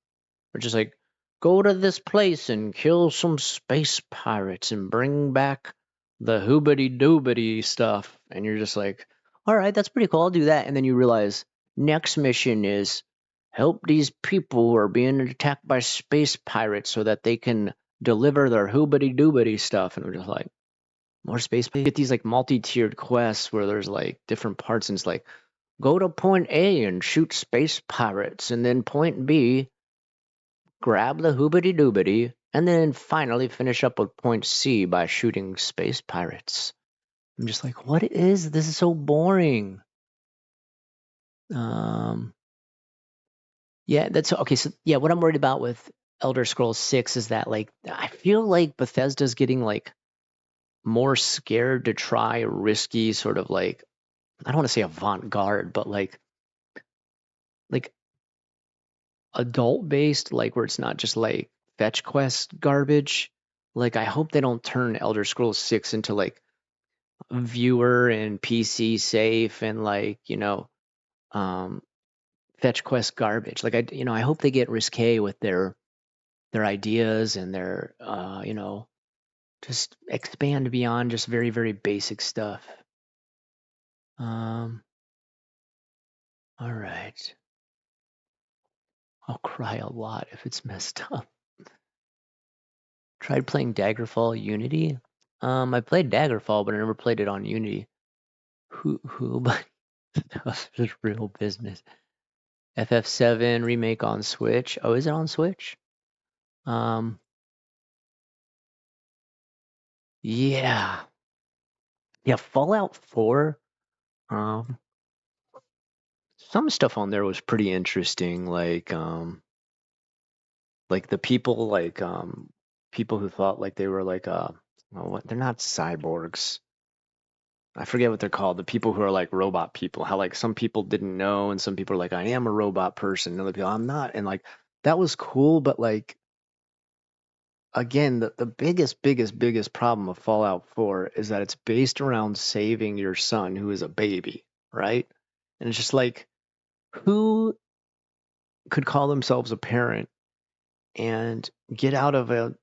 We're just like, go to this place and kill some space pirates and bring back the hoobity doobity stuff. And you're just like, all right, that's pretty cool. I'll do that. And then you realize next mission is help these people who are being attacked by space pirates so that they can deliver their hoobity doobity stuff. And we're just like, more space. We get these like multi-tiered quests where there's like different parts and it's like, go to point A and shoot space pirates. And then point B, grab the hoobity doobity, and then finally finish up with point C by shooting space pirates. I'm just like, what is this? Is so boring. Yeah, that's okay. So yeah, what I'm worried about with Elder Scrolls 6 is that like I feel like Bethesda's getting like more scared to try risky sort of like I don't want to say avant-garde, but like adult based, like where it's not just like fetch quest garbage. Like I hope they don't turn Elder Scrolls 6 into like viewer and PC safe and like, um fetch quest garbage. Like I hope they get risque with their ideas and their just expand beyond just very, very basic stuff. Um all right. I'll cry a lot if it's messed up. Tried playing Daggerfall Unity. I played Daggerfall, but I never played it on Unity. Who? But that was just real business. FF7 remake on Switch. Oh, is it on Switch? Um, yeah, yeah. Fallout 4. Um, some stuff on there was pretty interesting. Like the people, people who thought like they were like well, what? They're not cyborgs. I forget what they're called. The people who are like robot people. How like some people didn't know, and some people are like, I am a robot person. And other people, I'm not. And like that was cool, but like again, the biggest problem of Fallout 4 is that it's based around saving your son who is a baby, right? And it's just like, who could call themselves a parent and get out of a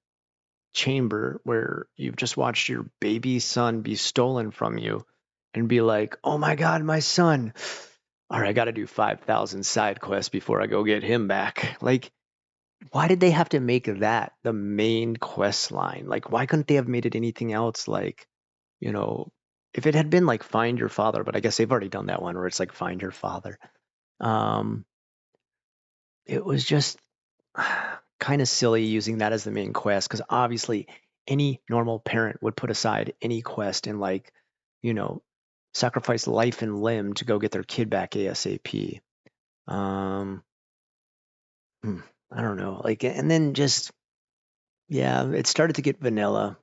chamber where you've just watched your baby son be stolen from you and be like, oh my God, my son. All right, I got to do 5,000 side quests before I go get him back. Like, why did they have to make that the main quest line? Like, why couldn't they have made it anything else? Like, you know, if it had been like find your father, but I guess they've already done that one where it's like find your father. Um, it was just kind of silly using that as the main quest because obviously any normal parent would put aside any quest and like, you know, sacrifice life and limb to go get their kid back ASAP. Um, I don't know. Like, and then just, yeah, it started to get vanilla.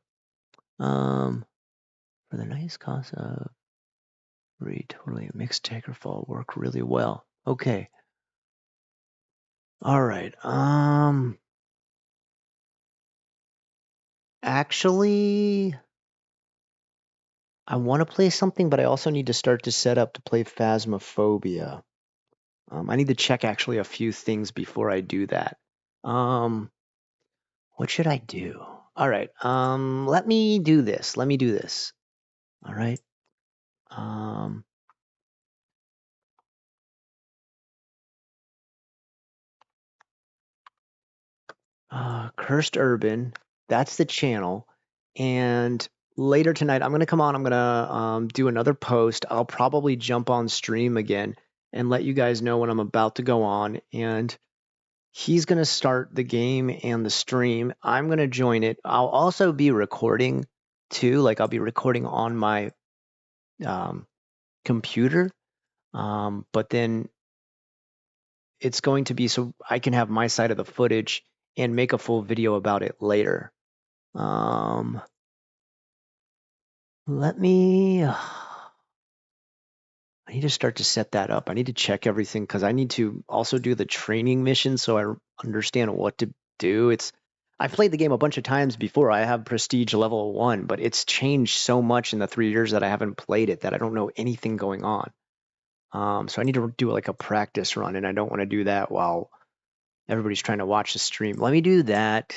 Um, for the nice cost of totally mixed Daggerfall work really well. Okay. All right. Actually, I want to play something, but I also need to start to set up to play Phasmophobia. I need to check actually a few things before I do that. What should I do? All right. Let me do this. All right. Um, Cursed Urban. That's the channel. And later tonight, I'm gonna come on. I'm gonna do another post. I'll probably jump on stream again and let you guys know when I'm about to go on. And he's gonna start the game and the stream. I'm gonna join it. I'll also be recording too. Like I'll be recording on my computer. But then it's going to be so I can have my side of the footage and make a full video about it later. Um, let me I need to start to set that up. I need to check everything because I need to also do the training mission so I understand what to do. I've played the game a bunch of times before. I have prestige level 1, but it's changed so much in the 3 years that I haven't played it that I don't know anything going on. So I need to do like a practice run, and I don't want to do that while everybody's trying to watch the stream. Let me do that,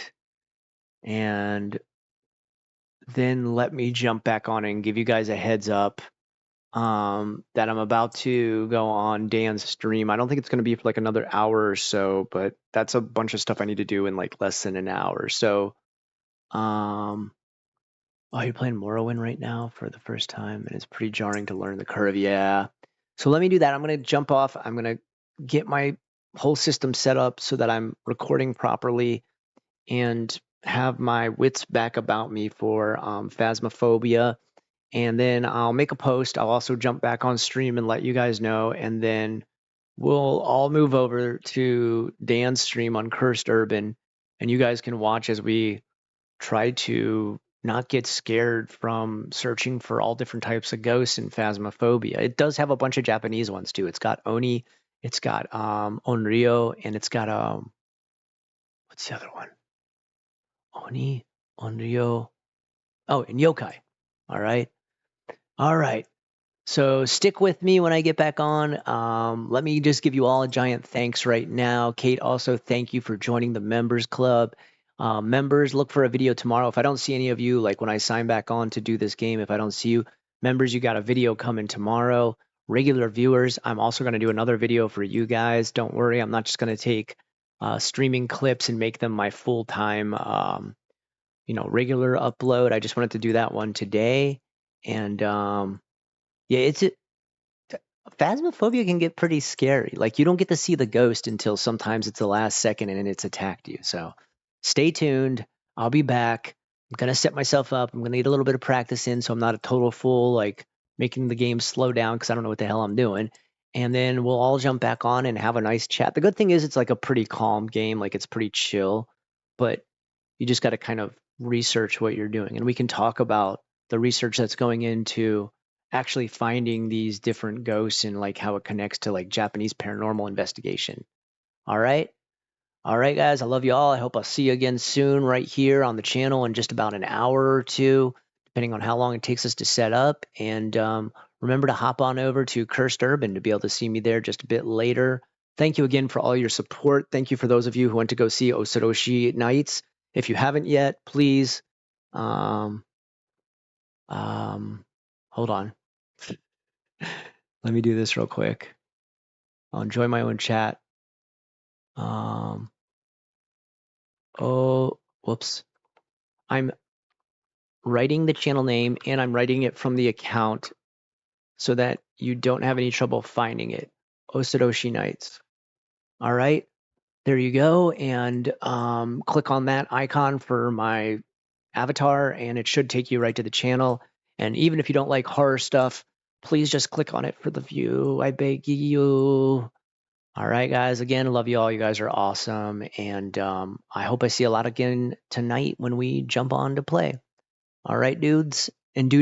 and then let me jump back on and give you guys a heads up that I'm about to go on Dan's stream. I don't think it's going to be for like another hour or so, but that's a bunch of stuff I need to do in like less than an hour. So, oh, you're playing Morrowind right now for the first time, and it's pretty jarring to learn the curve. Yeah. So let me do that. I'm going to jump off. I'm going to get my whole system set up so that I'm recording properly and have my wits back about me for Phasmophobia. And then I'll make a post. I'll also jump back on stream and let you guys know. And then we'll all move over to Dan's stream on Cursed Urban. And you guys can watch as we try to not get scared from searching for all different types of ghosts in Phasmophobia. It does have a bunch of Japanese ones too. It's got Oni, it's got Onryo, and it's got what's the other one? Oni, Onryo. Oh, and Yokai. All right. All right. So stick with me when I get back on. Let me just give you all a giant thanks right now. Kate, also thank you for joining the members club. Members, look for a video tomorrow. If I don't see any of you, like when I sign back on to do this game, if I don't see you, members, you got a video coming tomorrow. Regular viewers, I'm also going to do another video for you guys. Don't worry, I'm not just going to take streaming clips and make them my full-time, regular upload. I just wanted to do that one today. And yeah, Phasmophobia can get pretty scary. Like you don't get to see the ghost until sometimes it's the last second and it's attacked you. So stay tuned. I'll be back. I'm gonna set myself up. I'm gonna need a little bit of practice in so I'm not a total fool, like making the game slow down because I don't know what the hell I'm doing. And then we'll all jump back on and have a nice chat. The good thing is it's like a pretty calm game, like it's pretty chill, but you just got to kind of research what you're doing. And we can talk about the research that's going into actually finding these different ghosts and like how it connects to like Japanese paranormal investigation. All right. All right, guys. I love you all. I hope I'll see you again soon right here on the channel in just about an hour or two, depending on how long it takes us to set up. And remember to hop on over to Cursed Urban to be able to see me there just a bit later. Thank you again for all your support. Thank you for those of you who went to go see OSOROSHII Nights. If you haven't yet, please hold on. Let me do this real quick. I'll enjoy my own chat. Oh, whoops. I'm writing the channel name and I'm writing it from the account so that you don't have any trouble finding it. OSOROSHII Nights. All right. There you go. And click on that icon for my avatar and it should take you right to the channel. And even if you don't like horror stuff, please just click on it for the view. I beg you. All right, guys. Again, love you all. You guys are awesome. And I hope I see a lot again tonight when we jump on to play. All right, dudes and dudes.